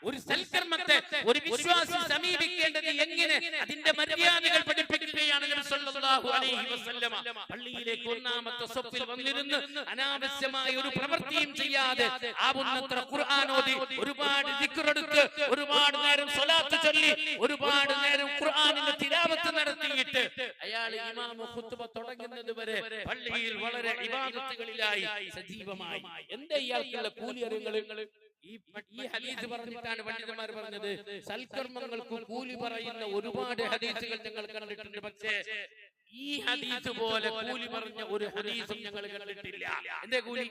ഒരു സൽക്കർമ്മത്തെ ഒരു വിശ്വാസി സമീപിക്കേണ്ടത് എങ്ങനെ, അതിന്റെ മര്യാദകൾ പഠിപ്പിക്കുകയാണ് നബി സല്ലല്ലാഹു അലൈഹി വസല്ലം. പള്ളിയിലേക്ക് ഒന്നാമത്തെ സഫിൽ വന്നിരുന്ന് അനാവശ്യമായ ഒരു പ്രവൃത്തിയും ചെയ്യാതെ ആവുന്നത്ര ഖുർആൻ ഓതി, ഒരുപാട് ദിക്ർ എടുത്ത്, ഒരുപാട് നേരം സ്വലാത്ത് ചൊല്ലി, ഒരുപാട് നേരം ഖുർആനിന്റെ തിലാവത്ത് നടത്തിയിട്ട് അയാൾ ഇമാം ഖുത്ബ തുടങ്ങുന്നത് വരെ പള്ളിയിൽ വളരെ ഇബാദത്തുകളിലായി സജീവമായി. എന്താ ഇയാൾക്കുള്ള കൂലി അറിയുന്നത്? ഈ ഹദീസ് പറഞ്ഞിട്ടാണ് പണ്ഡിതന്മാർ പറഞ്ഞത്, സൽക്കർമ്മങ്ങൾക്ക് കൂലി പറയുന്ന ഒരുപാട് ഹദീസുകൾ ഞങ്ങൾ കണ്ടിട്ടുണ്ട്. പക്ഷേ ഈ ഹദീസ് പോലെ കൂലി പറഞ്ഞ ഒരു ഹദീസും ഞങ്ങൾ കണ്ടിട്ടില്ല. എന്തേ കൂലി?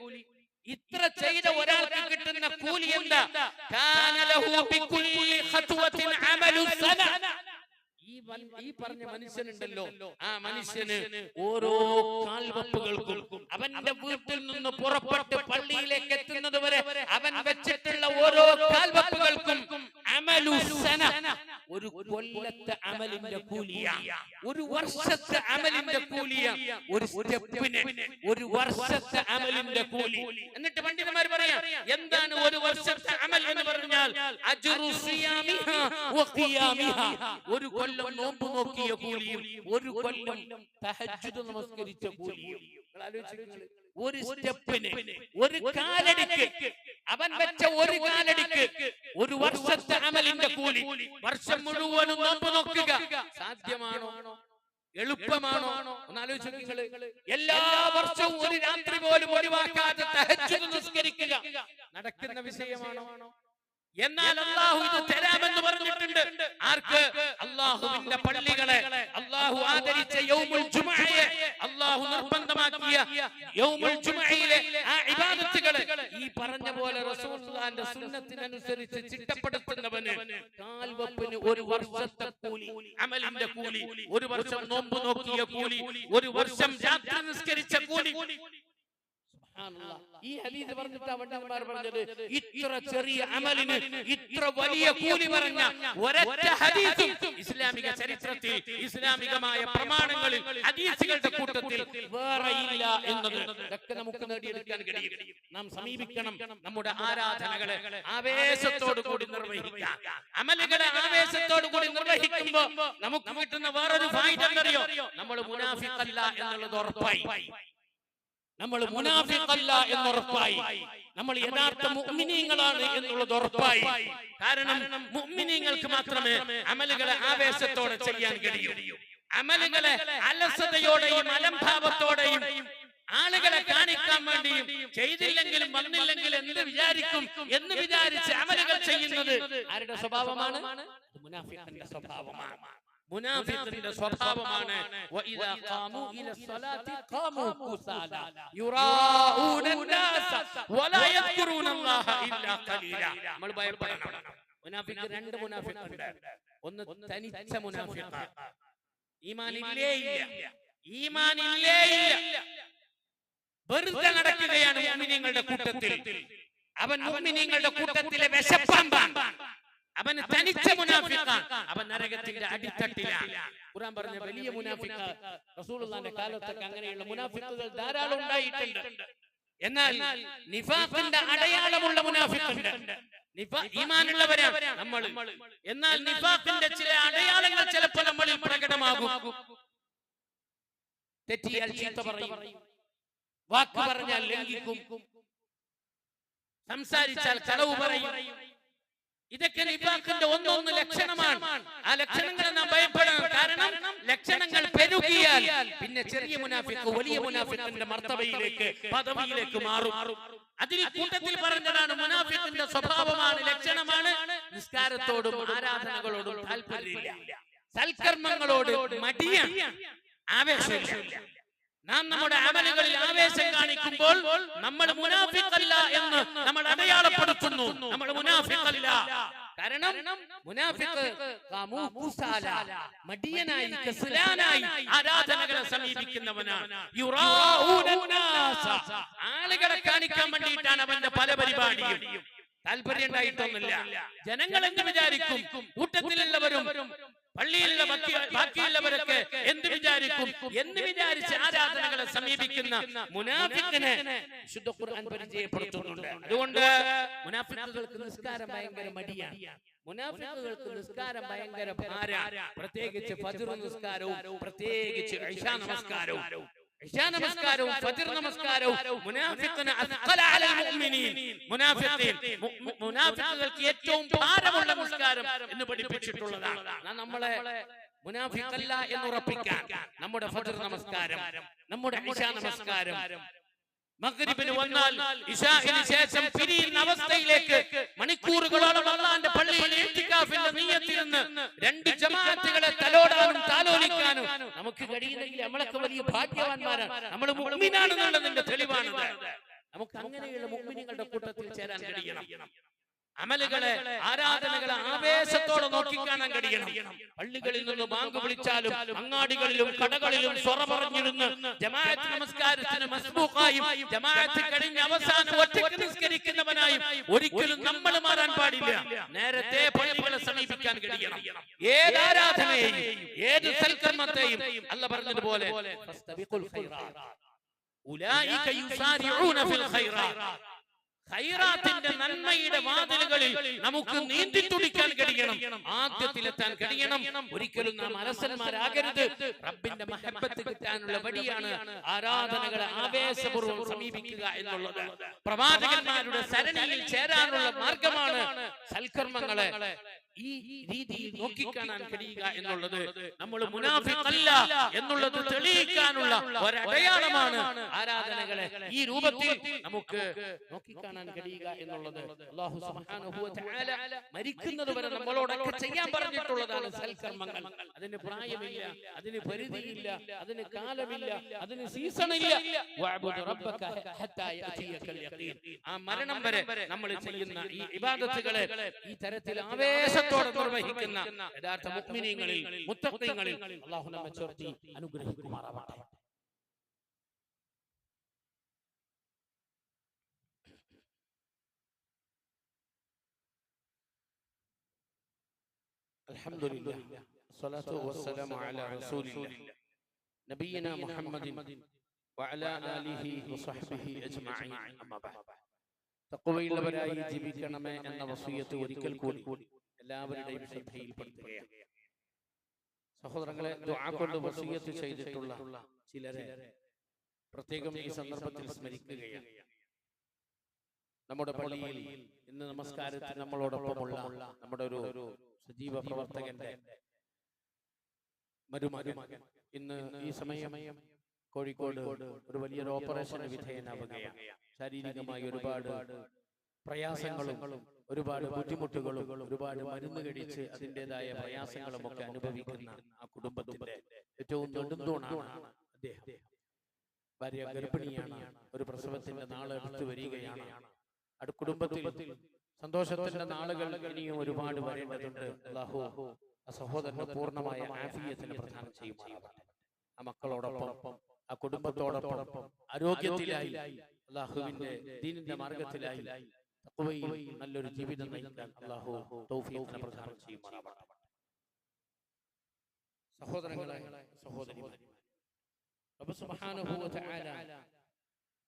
ഇത്ര ചെയ്ത ഒരാൾക്ക് കിട്ടുന്ന കൂലി എന്താ? കാന ലഹു ബികുല്ലി ഖത്വത്തിൻ അമലു സന. ഈ പറഞ്ഞ മനുഷ്യനുണ്ടല്ലോ, ആ മനുഷ്യന് ഓരോ കാൽവെപ്പുകൾക്കും അവന്റെ വീട്ടിൽ നിന്ന് പുറപ്പെട്ട് പള്ളിയിലേക്ക് എത്തുന്നത് വരെ അവൻ വെച്ചിട്ടുള്ള ഓരോ കാൽവെപ്പുകൾക്കും അമലു സന, ഒരു കൊല്ലത്തെ അമലിന്റെ കൂലിയാ, ഒരു വർഷത്തെ അമലിന്റെ കൂലിയാ, ഒരു സ്റ്റെപ്പിന് ഒരു വർഷത്തെ അമലിന്റെ കൂലി. എന്നിട്ട് പണ്ഡിതന്മാർ പറയാ എന്താണ് ഒരു വർഷത്തെ അമൽ എന്ന് പറഞ്ഞാൽ അജ്റു സിയാമിഹാ വ ഖിയാമിഹാ, ഒരു കൊല്ലം നോമ്പ് നോക്കിയ കൂലിയും ഒരു കൊല്ലം തഹജ്ജുദ് നമസ്കരിച്ച കൂലിയും. നിങ്ങൾ ആലോചിക്കുക, ഒരു സ്റ്റെപ്പിന് ഒരു കാലടിക്ക് അവൻ വെച്ച ഒരു കാലടിക്ക് ഒരു വർഷത്തെ അമലിന്റെ കൂലി. വർഷം മുഴുവനും നോമ്പ് നോക്കുക സാധ്യമാണോ? എളുപ്പമാണോ? ഒന്നാലോചിക്കുക. എല്ലാ വർഷവും ഒരു രാത്രി പോലും ഒഴിവാക്കാതെ തഹജ്ജുദ് നിസ്കരിക്കുക നടക്കുന്ന വിഷയമാണോ? എന്നാൽ അല്ലാഹു ഇത് തരാമെന്ന് പറഞ്ഞിട്ടുണ്ട്. ആർക്ക്? അല്ലാഹുവിന്റെ പള്ളികളെ, അല്ലാഹു ആദരിച്ച യൗമുൽ ജുമുഅയെ, അല്ലാഹു നിർബന്ധമാക്കിയ യൗമുൽ ജുമുഅയിലെ ആ ഇബാദത്തുകളെ ഈ പറഞ്ഞ പോലെ റസൂലുള്ളാഹിന്റെ സുന്നത്തിനനുസരിച്ച് ചിട്ടപ്പെടുത്തുന്നവന് കാൽവെപ്പിന് ഒരു വർഷത്തെ കൂലി, അമലിന്റെ കൂലി, ഒരു വർഷം നോമ്പ് നോക്കിയ കൂലി, ഒരു വർഷം രാത്രി നിസ്കരിച്ച കൂലി. ഈ ഹദീസ് പറഞ്ഞിട്ട് പണ്ഡിതന്മാർ പറഞ്ഞത് ഇത്ര ചെറിയ അമലിന് ഇത്ര വലിയ കൂലി പറഞ്ഞ ഒരൊറ്റ ഹദീസും ഇസ്ലാമിക ചരിത്രത്തിൽ, ഇസ്ലാമികമായ പ്രമാണങ്ങളിൽ, ഹദീസുകളുടെ കൂട്ടത്തിൽ വേറെയില്ല എന്നത് ഇതൊക്കെ നമുക്ക് നേടിയെടുക്കാൻ കഴിയും. നാം സമീപിക്കണം നമ്മുടെ ആരാധനകളെ ആവേശത്തോടു കൂടി നിർവഹിക്കാൻ. അമലുകളെ ആവേശത്തോടു കൂടി നിർവഹിക്കുമ്പോൾ നമുക്ക് കിട്ടുന്ന വേറൊരു ഫായിദ എന്തറിയോ? നമ്മൾ മുനാഫിഖല്ല എന്നുള്ളത് ഉറപ്പായി. നമ്മൾ മുനാഫിഖല്ല എന്നുറപ്പായി. നമ്മൾ യഥാർത്ഥ മുഅ്മിനീങ്ങളാണ് എന്നുള്ളത് ഉറപ്പായി. കാരണം മുഅ്മിനീങ്ങൾക്ക് മാത്രമേ അമലുകളെ ആവേശത്തോടെ ചെയ്യാൻ കഴിയൂ. അമലുകളെ അലസതയോടെയും അലംഭാവത്തോടെയും ആളുകളെ കാണിക്കാൻ വേണ്ടിയും ചെയ്തില്ലെങ്കിലും വന്നില്ലെങ്കിലും എന്ത് വിചാരിക്കും എന്ന് വിചാരിച്ച് അമലുകൾ ചെയ്യുന്നത് ആരുടെ സ്വഭാവമാണ്? മുനാഫിഖിന്റെ സ്വഭാവമാണ്. മുനാഫിഖിന്റെ സ്വഭാവമാണ്. വഇദാ ഖാമു ഇലസ്സലാത്തി ഖാമു കുസാല യുറാഊന الناس വലാ യദ്കുറൂനല്ലാഹ ഇല്ലാ ഖലീല. നമ്മൾ ഭയപ്പെടണം. മുനാഫിഖ് രണ്ട് മുനാഫിഖുണ്ട്. ഒന്ന് തനിച്ച മുനാഫിഖ്, ഈമാൻ ഇല്ലേ ഇല്ല, ഈമാൻ ഇല്ലേ ഇല്ല, വെറുതെ നടക്കുകയാണ് മുഅ്മിനീങ്ങളുടെ കൂട്ടത്തിൽ. അവൻ മുഅ്മിനീങ്ങളുടെ കൂട്ടത്തിലെ വിശപ്പാമ്പാണ്. അവൻ തനിച്ച മുനാഫിഖാണ്. അവൻ നരകത്തിന്റെ അടിത്തട്ടിലാണ്. ഖുർആൻ പറഞ്ഞ വലിയ മുനാഫിഖ് റസൂലുള്ളാഹിന്റെ കാലത്തൊക്കെ അങ്ങനെയുള്ള മുനാഫിഖുകൾ ധാരാളം ഉണ്ടായിട്ടുണ്ട്. എന്നാൽ നിഫാഖിന്റെ അടയാളമുള്ള മുനാഫിഖുണ്ട്. ഈമാനുള്ളവരാണ് നമ്മൾ. എന്നാൽ നിഫാഖിന്റെ ചില അടയാളങ്ങൾ ചിലപ്പോൾ നമ്മളിൽ പ്രകടമാകും. തെറ്റിയാൽ ചീത്ത പറയും, വാക്ക് പറഞ്ഞാൽ ലംഘിക്കും, സംസാരിച്ചാൽ കളവ് പറയും. ഇതൊക്കെ നിഫാഖിന്റെ ഒന്നൊന്ന് ലക്ഷണമാണ്. ആ ലക്ഷണങ്ങളെ നാം ഭയപ്പെടണം. കാരണം ലക്ഷണങ്ങൾ പെരുകിയാൽ പിന്നെ ചെറിയ മുനാഫിഖ് വലിയ മുനാഫിഖിന്റെ മർത്തബയിലേക്ക്, പദവിയിലേക്ക് മാറും. അതിൽ കൂട്ടത്തിൽ പറഞ്ഞതാണ് മുനാഫിഖിന്റെ സ്വഭാവമാണ്, ലക്ഷണമാണ് നിസ്കാരത്തോടും ആരാധനകളോടും താല്പര്യമില്ല, സൽക്കർമ്മങ്ങളോട് മടിയാണ്, ആവേശമില്ല. നാം നമ്മുടെ അമലുകളിൽ ആവേശം കാണിക്കുമ്പോൾ നമ്മൾ മുനാഫിഖല്ല എന്ന് നമ്മൾ അടയാളപ്പെടുത്തുന്നു. നമ്മൾ മുനാഫിഖല്ല. കാരണം മുനാഫിഖ് മടിയനായി, കസ്ലാനായി ആരാധനകളെ സമീപിക്കുന്നവനാണ്. ആളുകളെ കാണിക്കാൻ വേണ്ടിയിട്ടാണ് അവന്റെ പല പരിപാടിയും. താല്പര്യം ഉണ്ടായിട്ടൊന്നുമില്ല. ജനങ്ങൾ എന്ത് വിചാരിക്കും, കൂട്ടത്തിലുള്ളവരും പള്ളിയിലുള്ള ബാക്കിയുള്ളവരൊക്കെ എന്ത് വിചാരിക്കും എന്ന് വിചാരിച്ച് ആരാധനകളെ സമീപിക്കുന്ന മുനാഫിഖിനെ വിശുദ്ധ ഖുർആൻ പരിചയപ്പെടുത്തുന്നുണ്ട്. അതുകൊണ്ട് മുനാഫിഖുകൾക്ക് നിസ്കാരം ഭയങ്കര മടിയാണ്. മുനാഫിഖുകൾക്ക് നിസ്കാരം ഭയങ്കര ഭാരമാണ്. പ്രത്യേകിച്ച് ഫജ്ർ നിസ്കാരവും പ്രത്യേകിച്ച് ഇശാ നമസ്കാരവും. ഇശാ നമസ്കാരവും ഫജ്ർ നമസ്കാരവും മുനാഫിഖിന് അസ്ഖല അലൽ മുഅ്മിനീൻ. മുനാഫിഖുകൾക്ക് ഏറ്റവും ഭാരമുള്ള നിസ്കാരം എന്ന് പഠിപ്പിച്ചിട്ടുള്ളതാണ്. നമ്മളെ മുനാഫിഖല്ല എന്ന് ഉറപ്പിക്കാൻ നമ്മുടെ ഫജ്ർ നമസ്കാരം, നമ്മുടെ ഇശാ നമസ്കാരം, മഗ്രിബിന് വന്നാൽ ഇശാഇന് ശേഷം പിരിയുന്ന അവസ്ഥയിലേക്ക് മണിക്കൂറുകളോളം അല്ലാഹുവിന്റെ പള്ളിയിൽ ഇഅ്തികാഫിന്റെ നിയ്യത്തിൽ നിന്ന് രണ്ട് ജമാഅത്തുകളെ തലോടാനും താലോലിക്കാനും നമുക്ക് കഴിയുന്നെങ്കിൽ നമ്മളൊക്കെ വലിയ ഭാഗ്യവാന്മാരാണ്. നമ്മൾ മുഅ്മിനാണെന്നുള്ളതിന്റെ തെളിവാണിത്. നമുക്ക് അങ്ങനെയുള്ള മുഅ്മിനീങ്ങളുടെ കൂട്ടത്തിൽ ചേരാൻ കഴിയണം. അമലുകളെ, ആരാധനകളെ ആവേശത്തോടെ നോക്കിക്കാണാൻ കഴിയണം. പള്ളികളിൽ നിന്ന് ബാങ്ക് വിളിച്ചാലും അങ്ങാടികളിലും കടകളിലും സ്വറ പറഞ്ഞിരുന്ന് ജമാഅത്ത് നമസ്കാരത്തിന് മസ്ബൂഖായും ജമാഅത്ത് കഴിഞ്ഞ് അവസാനം ഒറ്റയ്ക്ക് നിസ്കരിക്കുന്നവനായും ഒരിക്കലും നമ്മൾ മാറാൻ പാടില്ല. നേരത്തെ പള്ളികളെ സമീപിക്കാൻ കഴിയണം. ഏത് ആരാധനയെയും ഏത് സൽക്കർമ്മത്തെയും അല്ലാഹ് പറഞ്ഞതുപോലെ ഉലൈക യുസാരിഊന ഫിൽ ഖൈറാത്ത്, ഖൈറാത്തിന്റെ നന്മയുടെ വാതിലുകളിൽ നമുക്ക് നീന്തി തുടിക്കാൻ കഴിയണം, ആദ്യത്തിലെത്താൻ കഴിയണം. ഒരിക്കലും നാം അലസന്മാരാകരുത്. റബ്ബിന്റെ മഹബത്ത് കിട്ടാനുള്ള വഴിയാണ് ആരാധനകളെ ആവേശപൂർവ്വം സമീപിക്കുക എന്നുള്ളത്. പ്രവാചകന്മാരുടെ സരണിയിൽ ചേരാനുള്ള മാർഗമാണ് സൽക്കർമ്മങ്ങളെ ഈ രീതിയിൽ നോക്കിക്കാണാൻ കഴിയുക എന്നുള്ളത്. നമ്മൾ മുനാഫിഖല്ല എന്നുള്ളത് തെളിയിക്കാനുള്ള ഒരടയാളമാണ് ആരാധനകളെ ഈ രൂപത്തിൽ നമുക്ക് നോക്കിക്കാണാൻ കഴിയുക എന്നുള്ളത്. അല്ലാഹു സുബ്ഹാനഹു വ തആല മരിക്കുന്നത് വരെ നമ്മളോടൊക്കെ ചെയ്യാൻ പറഞ്ഞിട്ടുള്ളതാണ് സൽക്കർമ്മങ്ങൾ. അതിന് പ്രായമില്ല, അതിന് പരിധിയില്ല, അതിന് കാലമില്ല, അതിന് സീസണില്ല. വഅബ്ദു റബ്ബക ഹത്താ യഅതിയകൽ യഖീൻ. ആ മരണം വരെ നമ്മൾ ചെയ്യുന്ന ഈ ഇബാദത്തുകളെ ഈ തരത്തിൽ ആവേശത്തോടെ നിർവഹിക്കുന്ന യഥാർത്ഥ മുഅ്മിനീങ്ങളിൽ, മുത്തഖീങ്ങളിൽ അല്ലാഹു നമ്മെ ചേർത്തി അനുഗ്രഹിക്കുമാറാവട്ടെ. അൽഹംദുലില്ലാഹ് സ്വലാത്തു വസ്സലാമു അലാ റസൂലില്ലാഹ് നബിയിനാ മുഹമ്മദിൻ വഅലാ ആലിഹി വസഹ്ബിഹി അജ്മഈൻ. അമ്മാ ബഅദ്. തഖ്വയുള്ളവരായി ജീവിക്കണമേ എന്ന വസിയത്ത് ഒരിക്കൽ കൂടി എല്ലാവരുടെയും ശ്രദ്ധയിൽപ്പെടുത്തുകയാണ്. സഹോദരങ്ങളെ, ദുആ കൊണ്ട് വസിയത്ത് ചെയ്തിട്ടുള്ള ചിലരെ പ്രത്യേകം ഈ സന്ദർഭത്തിൽ സ്മരിക്കുകയാണ്. നമ്മുടെ പള്ളിയിൽ ഇന്ന് നമസ്കാരത്തിൽ നമ്മളോടൊപ്പമുള്ള നമ്മുടെ ഒരു സജീവ പ്രവർത്തകന്റെ മരുമകൻ ഇന്ന് ഈ സമയം കോഴിക്കോട് ഒരു വലിയൊരു ഓപ്പറേഷന് വിധേയനാവുകയാണ്. ശാരീരികമായി ഒരുപാട് പ്രയാസങ്ങളും ഒരുപാട് ബുദ്ധിമുട്ടുകളും ഒരുപാട് മരുന്ന് കഴിച്ച് അതിൻ്റെതായ പ്രയാസങ്ങളും ഒക്കെ അനുഭവിക്കുന്ന ആ കുടുംബത്തിന്റെ ഏറ്റവും നെടുന്തൂണാണ് അദ്ദേഹം. ഭാര്യ ഗർഭിണിയാണ്, ഒരു പ്രസവത്തിന്റെ നാള് അടുത്ത് വരികയാണ്. കുടുംബത്തിൽ സന്തോഷത്തിന്റെ നാളുകൾ ഇനിയും ഒരുപാട് വരേണ്ടതുണ്ട്. അല്ലാഹു ആ സഹോദരന് പൂർണ്ണമായ ആഫിയത്തിന് പ്രദാനം ചെയ്യുമാറാവട്ടെ. ആ മക്കളോടൊപ്പം ആ കുടുംബത്തോടൊപ്പം ആരോഗ്യത്തിലായി അല്ലാഹുവിന്റെ ദീനിന്റെ മാർഗത്തിലായി തഖ്വയിൽ നല്ലൊരു ജീവിതം നയിക്കാൻ അല്ലാഹു തൗഫീഖിനെ പ്രദാനം ചെയ്യുമാറാവട്ടെ. സഹോദരങ്ങളെ, സഹോദരിമാരെ, റബ്ബ് സുബ്ഹാനഹു വ തആല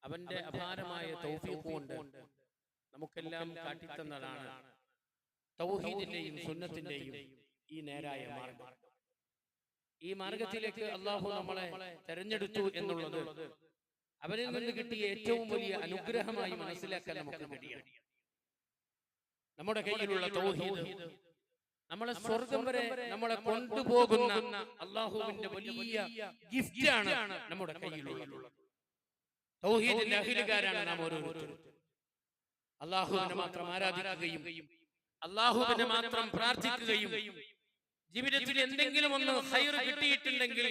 അവന്റെ അപാരമായ തൗഫീഖ് കൊണ്ട് നമുക്കെല്ലാം കാട്ടിത്തന്നതാണ് തൗഹീദിന്റെയും സുന്നത്തിന്റെയും ഈ നേരായ മാർഗം. ഈ മാർഗത്തിലേക്ക് അല്ലാഹു നമ്മളെ തെരഞ്ഞെടുത്തു എന്നുള്ളത് അവരിൽ നിന്ന് കിട്ടിയ ഏറ്റവും വലിയ അനുഗ്രഹമായി മനസ്സിലാക്കാൻ നമുക്ക് കഴിയണം. നമ്മുടെ കയ്യിലുള്ള തൗഹീദ് നമ്മളെ സ്വർഗം വരെ നമ്മളെ കൊണ്ടുപോകുന്ന അല്ലാഹുവിന്റെ വലിയ ഗിഫ്റ്റാണ് നമ്മുടെ കയ്യിലുള്ളത്. തൗഹീദിന്റെ അഹ്ലുകാരാണ് നാം ഓരോരുത്തരും. അല്ലാഹുവിനെ മാത്രം ആരാധിക്കുകയും അല്ലാഹുവിനെ മാത്രം പ്രാർത്ഥിക്കുകയും ജീവിതത്തിൽ എന്തെങ്കിലും ഒന്ന് ഖൈർ കിട്ടിയിട്ടുണ്ടെങ്കിൽ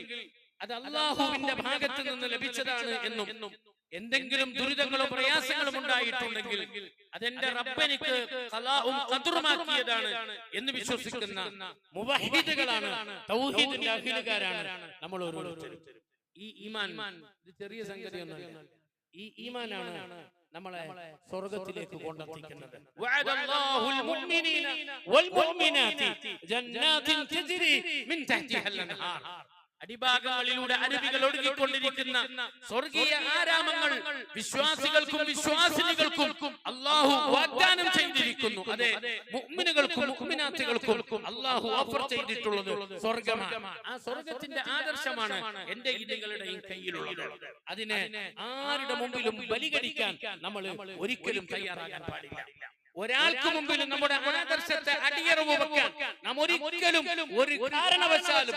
അത് അല്ലാഹുവിന്റെ ഭാഗത്ത് നിന്ന് ലഭിച്ചതാണ് എന്നും എന്തെങ്കിലും ദുരിതങ്ങളും പ്രയാസങ്ങളും ഉണ്ടായിട്ടുണ്ടെങ്കിൽ അതെന്റെ റബ്ബെനിക്ക് ഖലാഉം ഖദറുമാക്കിയതാണ് എന്ന് വിശ്വസിക്കുന്ന മുവഹിദുകളാണ്, തൗഹീദിന്റെ അഹ്ലുകാരാണ് നമ്മൾ ഓരോരുത്തരും. ഈ ഈമാൻ ഇത് ചെറിയ സംഗതിയൊന്നുമല്ല. ഈ ഈമാനാണ് നമ്മളെ സ്വർഗ്ഗത്തിലേക്ക് കൊണ്ടെത്തിക്കുന്നത്. വഅദല്ലാഹുൽ മുഅ്മിനീന വൽ മുഅ്മിനാതി ജന്നാത്തിൻ തജ്രി മിൻ തഹ്തിഹൽ അൻഹാർ. അടിഭാഗങ്ങളിലൂടെ അരുവികൾ ഒഴുകിക്കൊണ്ടിരിക്കുന്ന സ്വർഗീയ ആരാമങ്ങൾ വിശ്വാസികൾക്കും വിശ്വാസിനികൾക്കും അല്ലാഹു വാഗ്ദാനം ചെയ്തിരിക്കുന്നു. അതെ, മുഅ്മിനുകൾക്കും മുഅ്മിനാത്തുകൾക്കും അല്ലാഹു ഓഫർ ചെയ്തിട്ടുള്ളത് സ്വർഗ്ഗമാണ്. ആ സ്വർഗ്ഗത്തിന്റെ ആദർശമാണ് എന്റെ നിങ്ങളുടെയും കയ്യിലുള്ളത്. അതിനെ ആരുടെ മുമ്പിലും ബലികഴിക്കാൻ നമ്മൾ ഒരിക്കലും തയ്യാറാകാൻ പാടില്ല. ഒരാൾക്ക് മുമ്പിലും നമ്മുടെ ആദർശത്തെ അടിയറവ് വെക്കാൻ നാം ഒരിക്കലും ഒരു കാരണവശാലും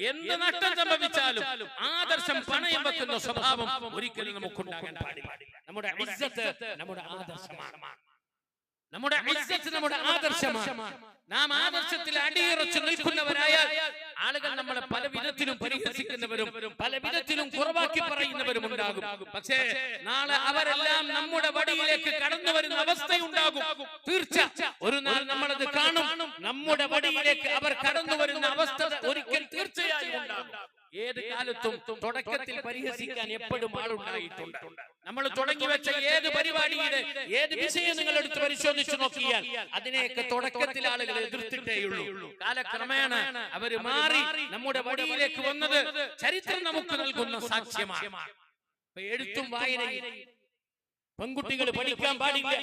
എന്ത് നഷ്ടം സംഭവിച്ചാലും ആദർശം പണയം വെക്കുന്ന സ്വഭാവം ഒരിക്കലും നമുക്കുണ്ടാകാൻ പാടില്ല. നമ്മുടെ ഇസ്സത്ത് നമ്മുടെ ആദർശമാണ്. നമ്മുടെ ഇസ്സത്ത് നമ്മുടെ ആദർശമാണ്. നാം ആദർശത്തിൽ അടിയുറച്ചു നിൽക്കുന്നവരായാൽ ആളുകൾ നമ്മളെ പല വിധത്തിലും പരിഹസിക്കുന്നവരും പല വിധത്തിലും കുറവാക്കി പറയുന്നവരും ഉണ്ടാകും. പക്ഷേ നാളെ അവരെല്ലാം നമ്മുടെ വടിയിലേക്ക് കടന്നു വരുന്ന അവസ്ഥയുണ്ടാകും. തീർച്ച ഒരു നാൾ നമ്മളത് കാണും. നമ്മുടെ വടിയിലേക്ക് അവർ കടന്നു വരുന്ന അവസ്ഥ ഒരിക്കൽ തീർച്ചയായും ഉണ്ടാകും. ഏത് കാലത്തും തുടക്കത്തിൽ പരിഹസിക്കാൻ എപ്പോഴും ആളുണ്ടായിട്ടുണ്ട്. നമ്മൾ തുടങ്ങി വെച്ച ഏത് പരിപാടിയുടെ ഏത് വിഷയം നിങ്ങൾ എടുത്ത് പരിശോധിച്ചു നോക്കിയാൽ അതിനെയൊക്കെ തുടക്കത്തിൽ ആളുകൾ എതിർത്തിട്ടേയുള്ളൂ. കാലക്രമേണ അവര് മാറി നമ്മുടെ വടിയിലേക്ക് വന്നത് ചരിത്രം നമുക്ക് നൽകുന്ന സാക്ഷ്യമാണ്. എഴുത്തും വായനയും പെൺകുട്ടികൾ പഠിക്കാൻ പാടില്ല,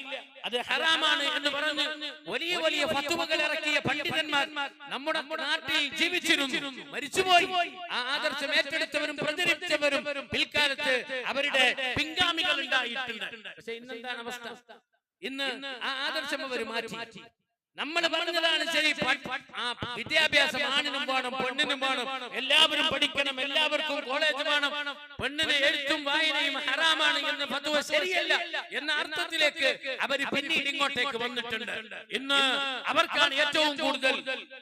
അത് ഹറാമാണ് എന്ന് പറഞ്ഞ് വലിയ വലിയ ഫത്വകൾ ഇറക്കിയ പണ്ഡിതന്മാർ നമ്മുടെ നാട്ടിൽ ജീവിച്ചിരുന്നു, മരിച്ചുപോയി. ആ ആദർശം ഏറ്റെടുത്തവരും പ്രചരിച്ചവരും പിൽക്കാലത്ത് അവരുടെ പിൻഗാമികൾ ഉണ്ടായിട്ടുണ്ട്. പക്ഷെ ഇന്നെന്താണ് അവസ്ഥ? ഇന്ന് ആ ആദർശം അവർ മാറ്റി. നമ്മൾ പറഞ്ഞതാണ് ശരി, വിദ്യാഭ്യാസം ആണിനും വേണം പെണ്ണിനും വേണം, എല്ലാവരും പഠിക്കണം, എല്ലാവർക്കും കോളേജ് വേണം, പെണ്ണിന് എഴുത്തും വായനയും ഹറാമാണ് എന്ന ഫത്വ ശരിയല്ല എന്ന അർത്ഥത്തിലേക്ക് അവർ പിന്നീട് ഇങ്ങോട്ടേക്ക് വന്നിട്ടുണ്ട്. ഇന്ന് അവർക്കാണ് ഏറ്റവും കൂടുതൽ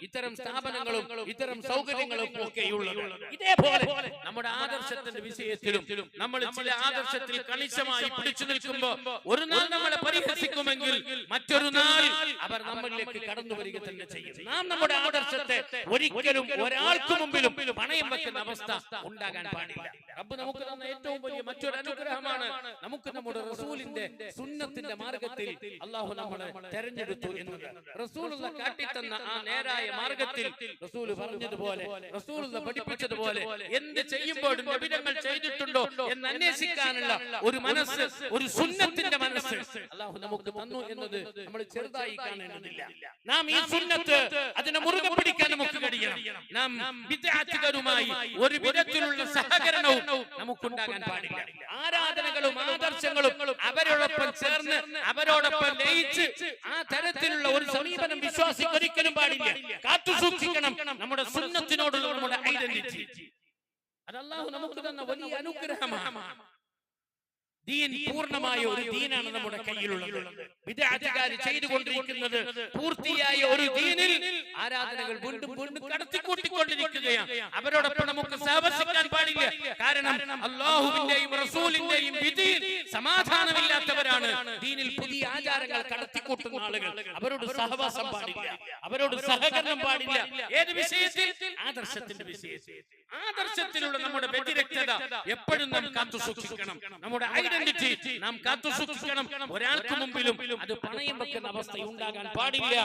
ഇത്തരം സ്ഥാപനങ്ങളും ഇത്തരം സൗകര്യങ്ങളും ഒക്കെയുള്ളത്. ഇതേപോലെ നമ്മുടെ ആദർശത്തിന്റെ വിഷയത്തിലും നമ്മൾ ചില ആദർശത്തിൽ കണിശമായി പിടിച്ചു നിൽക്കുമ്പോൾ ഒരു നാൾ നമ്മളെ പരിഹസിക്കുമെങ്കിൽ മറ്റൊരു നാൾ അവർ നമ്മൾ കടന്നു വരിക തന്നെ ചെയ്യും. നാം നമ്മുടെ ആദർശത്തെ ഒരിക്കലും ഒരാൾക്ക് മുമ്പിലും പണയം വെക്കുന്ന അവസ്ഥ ഉണ്ടാകാൻ പാടില്ല. റബ്ബ് നമുക്ക് തന്ന ഏറ്റവും വലിയ മറ്റൊരു അനുഗ്രഹമാണ് നമുക്ക് നമ്മുടെ റസൂലിന്റെ സുന്നത്തിന്റെ മാർഗത്തിൽ അല്ലാഹു നമ്മളെ തെരഞ്ഞെടുത്തു എന്നത്. റസൂലുള്ള കാട്ടിത്തന്ന ആ നേരായ മാർഗത്തിൽ റസൂൽ പറഞ്ഞതുപോലെ, റസൂലുള്ള പഠിപ്പിച്ചതുപോലെ എന്ത് ചെയ്യുമ്പോഴും നബിതങ്ങൾ ചെയ്തിട്ടുണ്ടോ എന്ന് അന്വേഷിക്കാനുള്ള ഒരു മനസ്സ്, ഒരു സുന്നത്തിന്റെ മനസ്സ് അല്ലാഹു നമുക്ക് തന്നു എന്നത് നമ്മൾ ചെറുതായി കാണേണ്ടതില്ല. നാം ഈ സുന്നത്ത് അതിനെ മുറുകെ പിടിക്കാൻ നമുക്ക് കഴിയണം. നാം ബിദ്അത്തുകാരുമായി ഒരു വിധത്തിലുള്ള സഹകരണവും നമുക്കുണ്ടാകാൻ പാടില്ല. ആരാധനകളും ആദർശങ്ങളും അവരോടൊപ്പം ചേർന്ന് അവരോടൊപ്പം ലയിച്ച് ആ തരത്തിലുള്ള ഒരു സമീപനം വിശ്വാസിക്ക് ഒരിക്കലും പാടില്ല. കാത്തുസൂക്ഷിക്കണം നമ്മുടെ സുന്നത്തിനോടുള്ള നമ്മുടെ ഐഡന്റിറ്റി. അത് അല്ലാഹു നമുക്ക് തന്ന വലിയ അനുഗ്രഹമാണ്. ദീൻ പൂർണ്ണമായ ഒരു ദീനാണ് നമ്മുടെ കയ്യിലുള്ളത്. ബിദ്അത്തുകാർ ചെയ്തുകൊണ്ടിരിക്കുന്നത് പൂർത്തിയായ ഒരു ദീനിൽ ആരാധനകൾ വീണ്ടും വീണ്ടും കടത്തിക്കൂട്ടിക്കൊണ്ടിരിക്കുകയാണ്. അവരോടൊപ്പം നമുക്ക് സഹവസിക്കാൻ പാടില്ല. കാരണം അല്ലാഹുവിന്റെയും റസൂലിന്റെയും വിധിയിൽ സമാധാനമില്ലാത്തവരാണ് ദീനിൽ പുതിയ ആചാരങ്ങൾ കടത്തിക്കൂട്ടുന്ന ആളുകൾ. അവരോട് സഹവാസം പാടില്ല, അവരോട് സഹകരണം പാടില്ല. ഏത് വിഷയത്തിൽ? ആദർശത്തിന്റെ വിഷയത്തിൽ. ആദർശത്തിലുള്ള നമ്മുടെ വ്യതിരക്തത എപ്പോഴും നാം കാത്തുസൂക്ഷിക്കണം. നമ്മുടെ ഐഡന്റിറ്റി നാം കാത്തുസൂക്ഷിക്കണം. ഒരാൾക്ക് മുമ്പിലും അത് പണയം വെക്കുന്ന അവസ്ഥ ഉണ്ടാകാൻ പാടില്ല.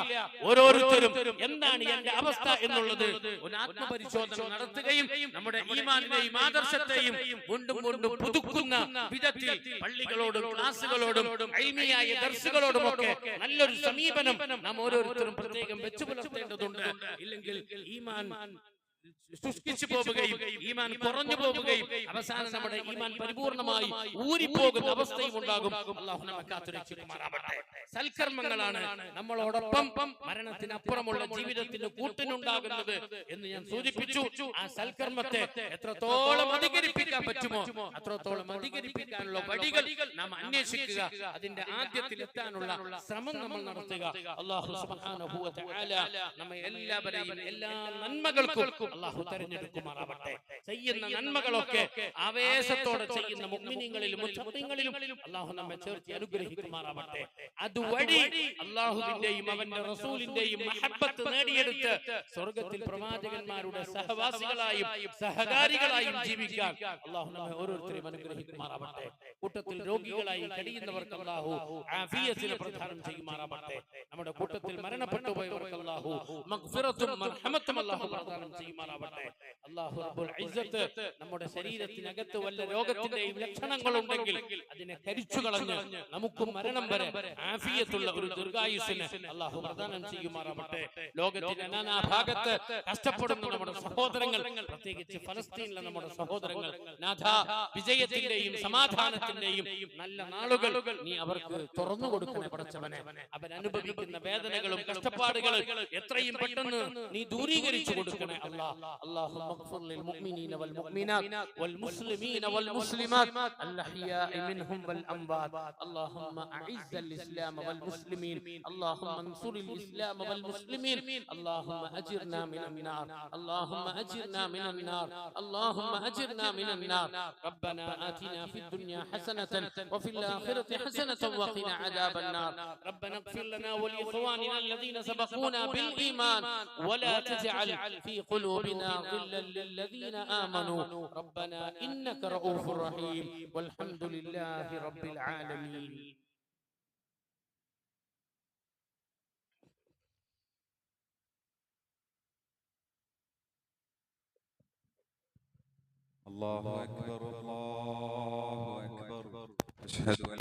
ഓരോരുത്തരും എന്താണ് എന്റെ അവസ്ഥ എന്നുള്ളത് ഒരു ആത്മപരിശോധന നടത്തുകയും നമ്മുടെ ഈമാനിനെയും ആദർശത്തെയും വീണ്ടും വീണ്ടും പുതുക്കുന്ന വിധത്തിൽ പള്ളികളോടും ക്ലാസുകളോടും ഇൽമിയായ ദർസുകളോടും ഒക്കെ നല്ലൊരു സമീപനം നാം ഓരോരുത്തരും പ്രത്യേകം വെച്ചു പുലർത്തേണ്ടതുണ്ട്. ഇല്ലെങ്കിൽ ഈമാൻ ശുഷ്കിച്ചു പോവുകയും ഈമാൻ കുറഞ്ഞു പോവുകയും അവസാനം നമ്മുടെ ഈമാൻ പരിപൂർണമായി ഊരിപ്പോകുന്ന അവസ്ഥയും ഉണ്ടാകും. അല്ലാഹു നമ്മെ കാത്തുരക്ഷിക്കുമാറാവട്ടെ. സൽക്കർമ്മങ്ങളാണ് നമ്മളോടൊപ്പം മരണത്തിനപ്പുറമുള്ള ജീവിതത്തിന് കൂട്ടിനുണ്ടാകുന്നത് എന്ന് ഞാൻ സൂചിപ്പിച്ചു. ആ സൽക്കർമ്മത്തെ എത്രത്തോളം അധികരിപ്പിക്കാൻ പറ്റുമോ അത്രത്തോളം അധികരിപ്പിക്കാനുള്ള വഴികൾ നാം അന്വേഷിക്കുക. അതിന്റെ ആദ്യത്തിൽ എത്താനുള്ള ശ്രമം നമ്മൾ നടത്തുക. അല്ലാഹു സുബ്ഹാനഹു വ തആല നമ്മെ എല്ലാവരെയും എല്ലാ നന്മകൾക്കും അല്ലാഹു തെരഞ്ഞെടുക്കുമാറാവട്ടെ. ചെയ്യുന്ന നന്മകളൊക്കെ ആവേശത്തോടെ ചെയ്യുന്ന മുഅ്മിനീങ്ങളിലും മുത്തഖീങ്ങളിലും അല്ലാഹു നമ്മെ ചേർത്ത് അനുഗ്രഹിക്കുമാറാവട്ടെ. അതുവഴി അല്ലാഹുവിന്റെയും അവന്റെ റസൂലിന്റെയും മഹബ്ബത്ത് നേടിയെടുത്ത് സ്വർഗ്ഗത്തിൽ പ്രവാചകന്മാരുടെ സഹവാസികളായും സഹകാരികളായും ജീവിക്കാൻ അല്ലാഹു നമ്മെ ഓരോരുത്തരെയും അനുഗ്രഹിക്കുമാറാവട്ടെ. കൂട്ടത്തിൽ രോഗികളായി കഴിയുന്നവർക്ക് അല്ലാഹു ആഫിയത്തിനെ പ്രദാനം ചെയ്യുമാറാവട്ടെ. നമ്മുടെ കൂട്ടത്തിൽ മരണപ്പെട്ടു പോയവർക്ക് അല്ലാഹു മഗ്ഫിറത്തും മർഹമത്തും അല്ലാഹു പ്രദാനം ചെയ്യുമാറാവട്ടെ. അല്ലാഹു റബ്ബുൽ ഇസ്സത്ത് നമ്മുടെ ശരീരത്തിനകത്ത് വല്ല രോഗത്തിന്റെയും ലക്ഷണങ്ങളുണ്ടെങ്കിൽ അതിനെ കരിച്ചു കളഞ്ഞ് നമുക്ക് മരണം വരെ ആഫിയത്തുള്ള ഒരു ദീർഘായുസ്സിനെ അല്ലാഹു പ്രദാനം ചെയ്യുമാറാവട്ടെ. ലോകത്തിന്റെ നാനാഭാഗത്ത് കഷ്ടപ്പെടുന്ന നമ്മുടെ സഹോദരങ്ങൾ, പ്രത്യേകിച്ച് ഫലസ്തീനിലെ നമ്മുടെ സഹോദരങ്ങൾ, നാഥാ വിജയത്തിന്റെയും സമാധാനത്തിന്റെയും നല്ല നാളുകൾ നീ അവർക്ക് തുറന്നു കൊടുക്കണേ പടച്ചവനെ. അവരനുഭവിക്കുന്ന വേദനകളും കഷ്ടപ്പാടുകളും എത്രയും പെട്ടെന്ന് നീ ദൂരീകരിച്ചു കൊടുക്കണേ അല്ലാഹ്. اللهم اغفر للمؤمنين والمؤمنات والمسلمين والمسلمات الأحياء منهم والأموات. اللهم أعز الإسلام والمسلمين. اللهم انصر الإسلام والمسلمين. اللهم أجرنا من النار. اللهم أجرنا من النار. اللهم أجرنا من النار. ربنا آتنا في الدنيا حسنة وفي الآخرة حسنة وقنا عذاب النار. ربنا اغفر لنا ولإخواننا الذين سبقونا بالإيمان ولا تجعل في قلوبنا غلا للذين آمنوا. ربنا إنك رؤوف رحيم والحمد لله رب العالمين. الله أكبر الله അഷ്ഹദു അൻ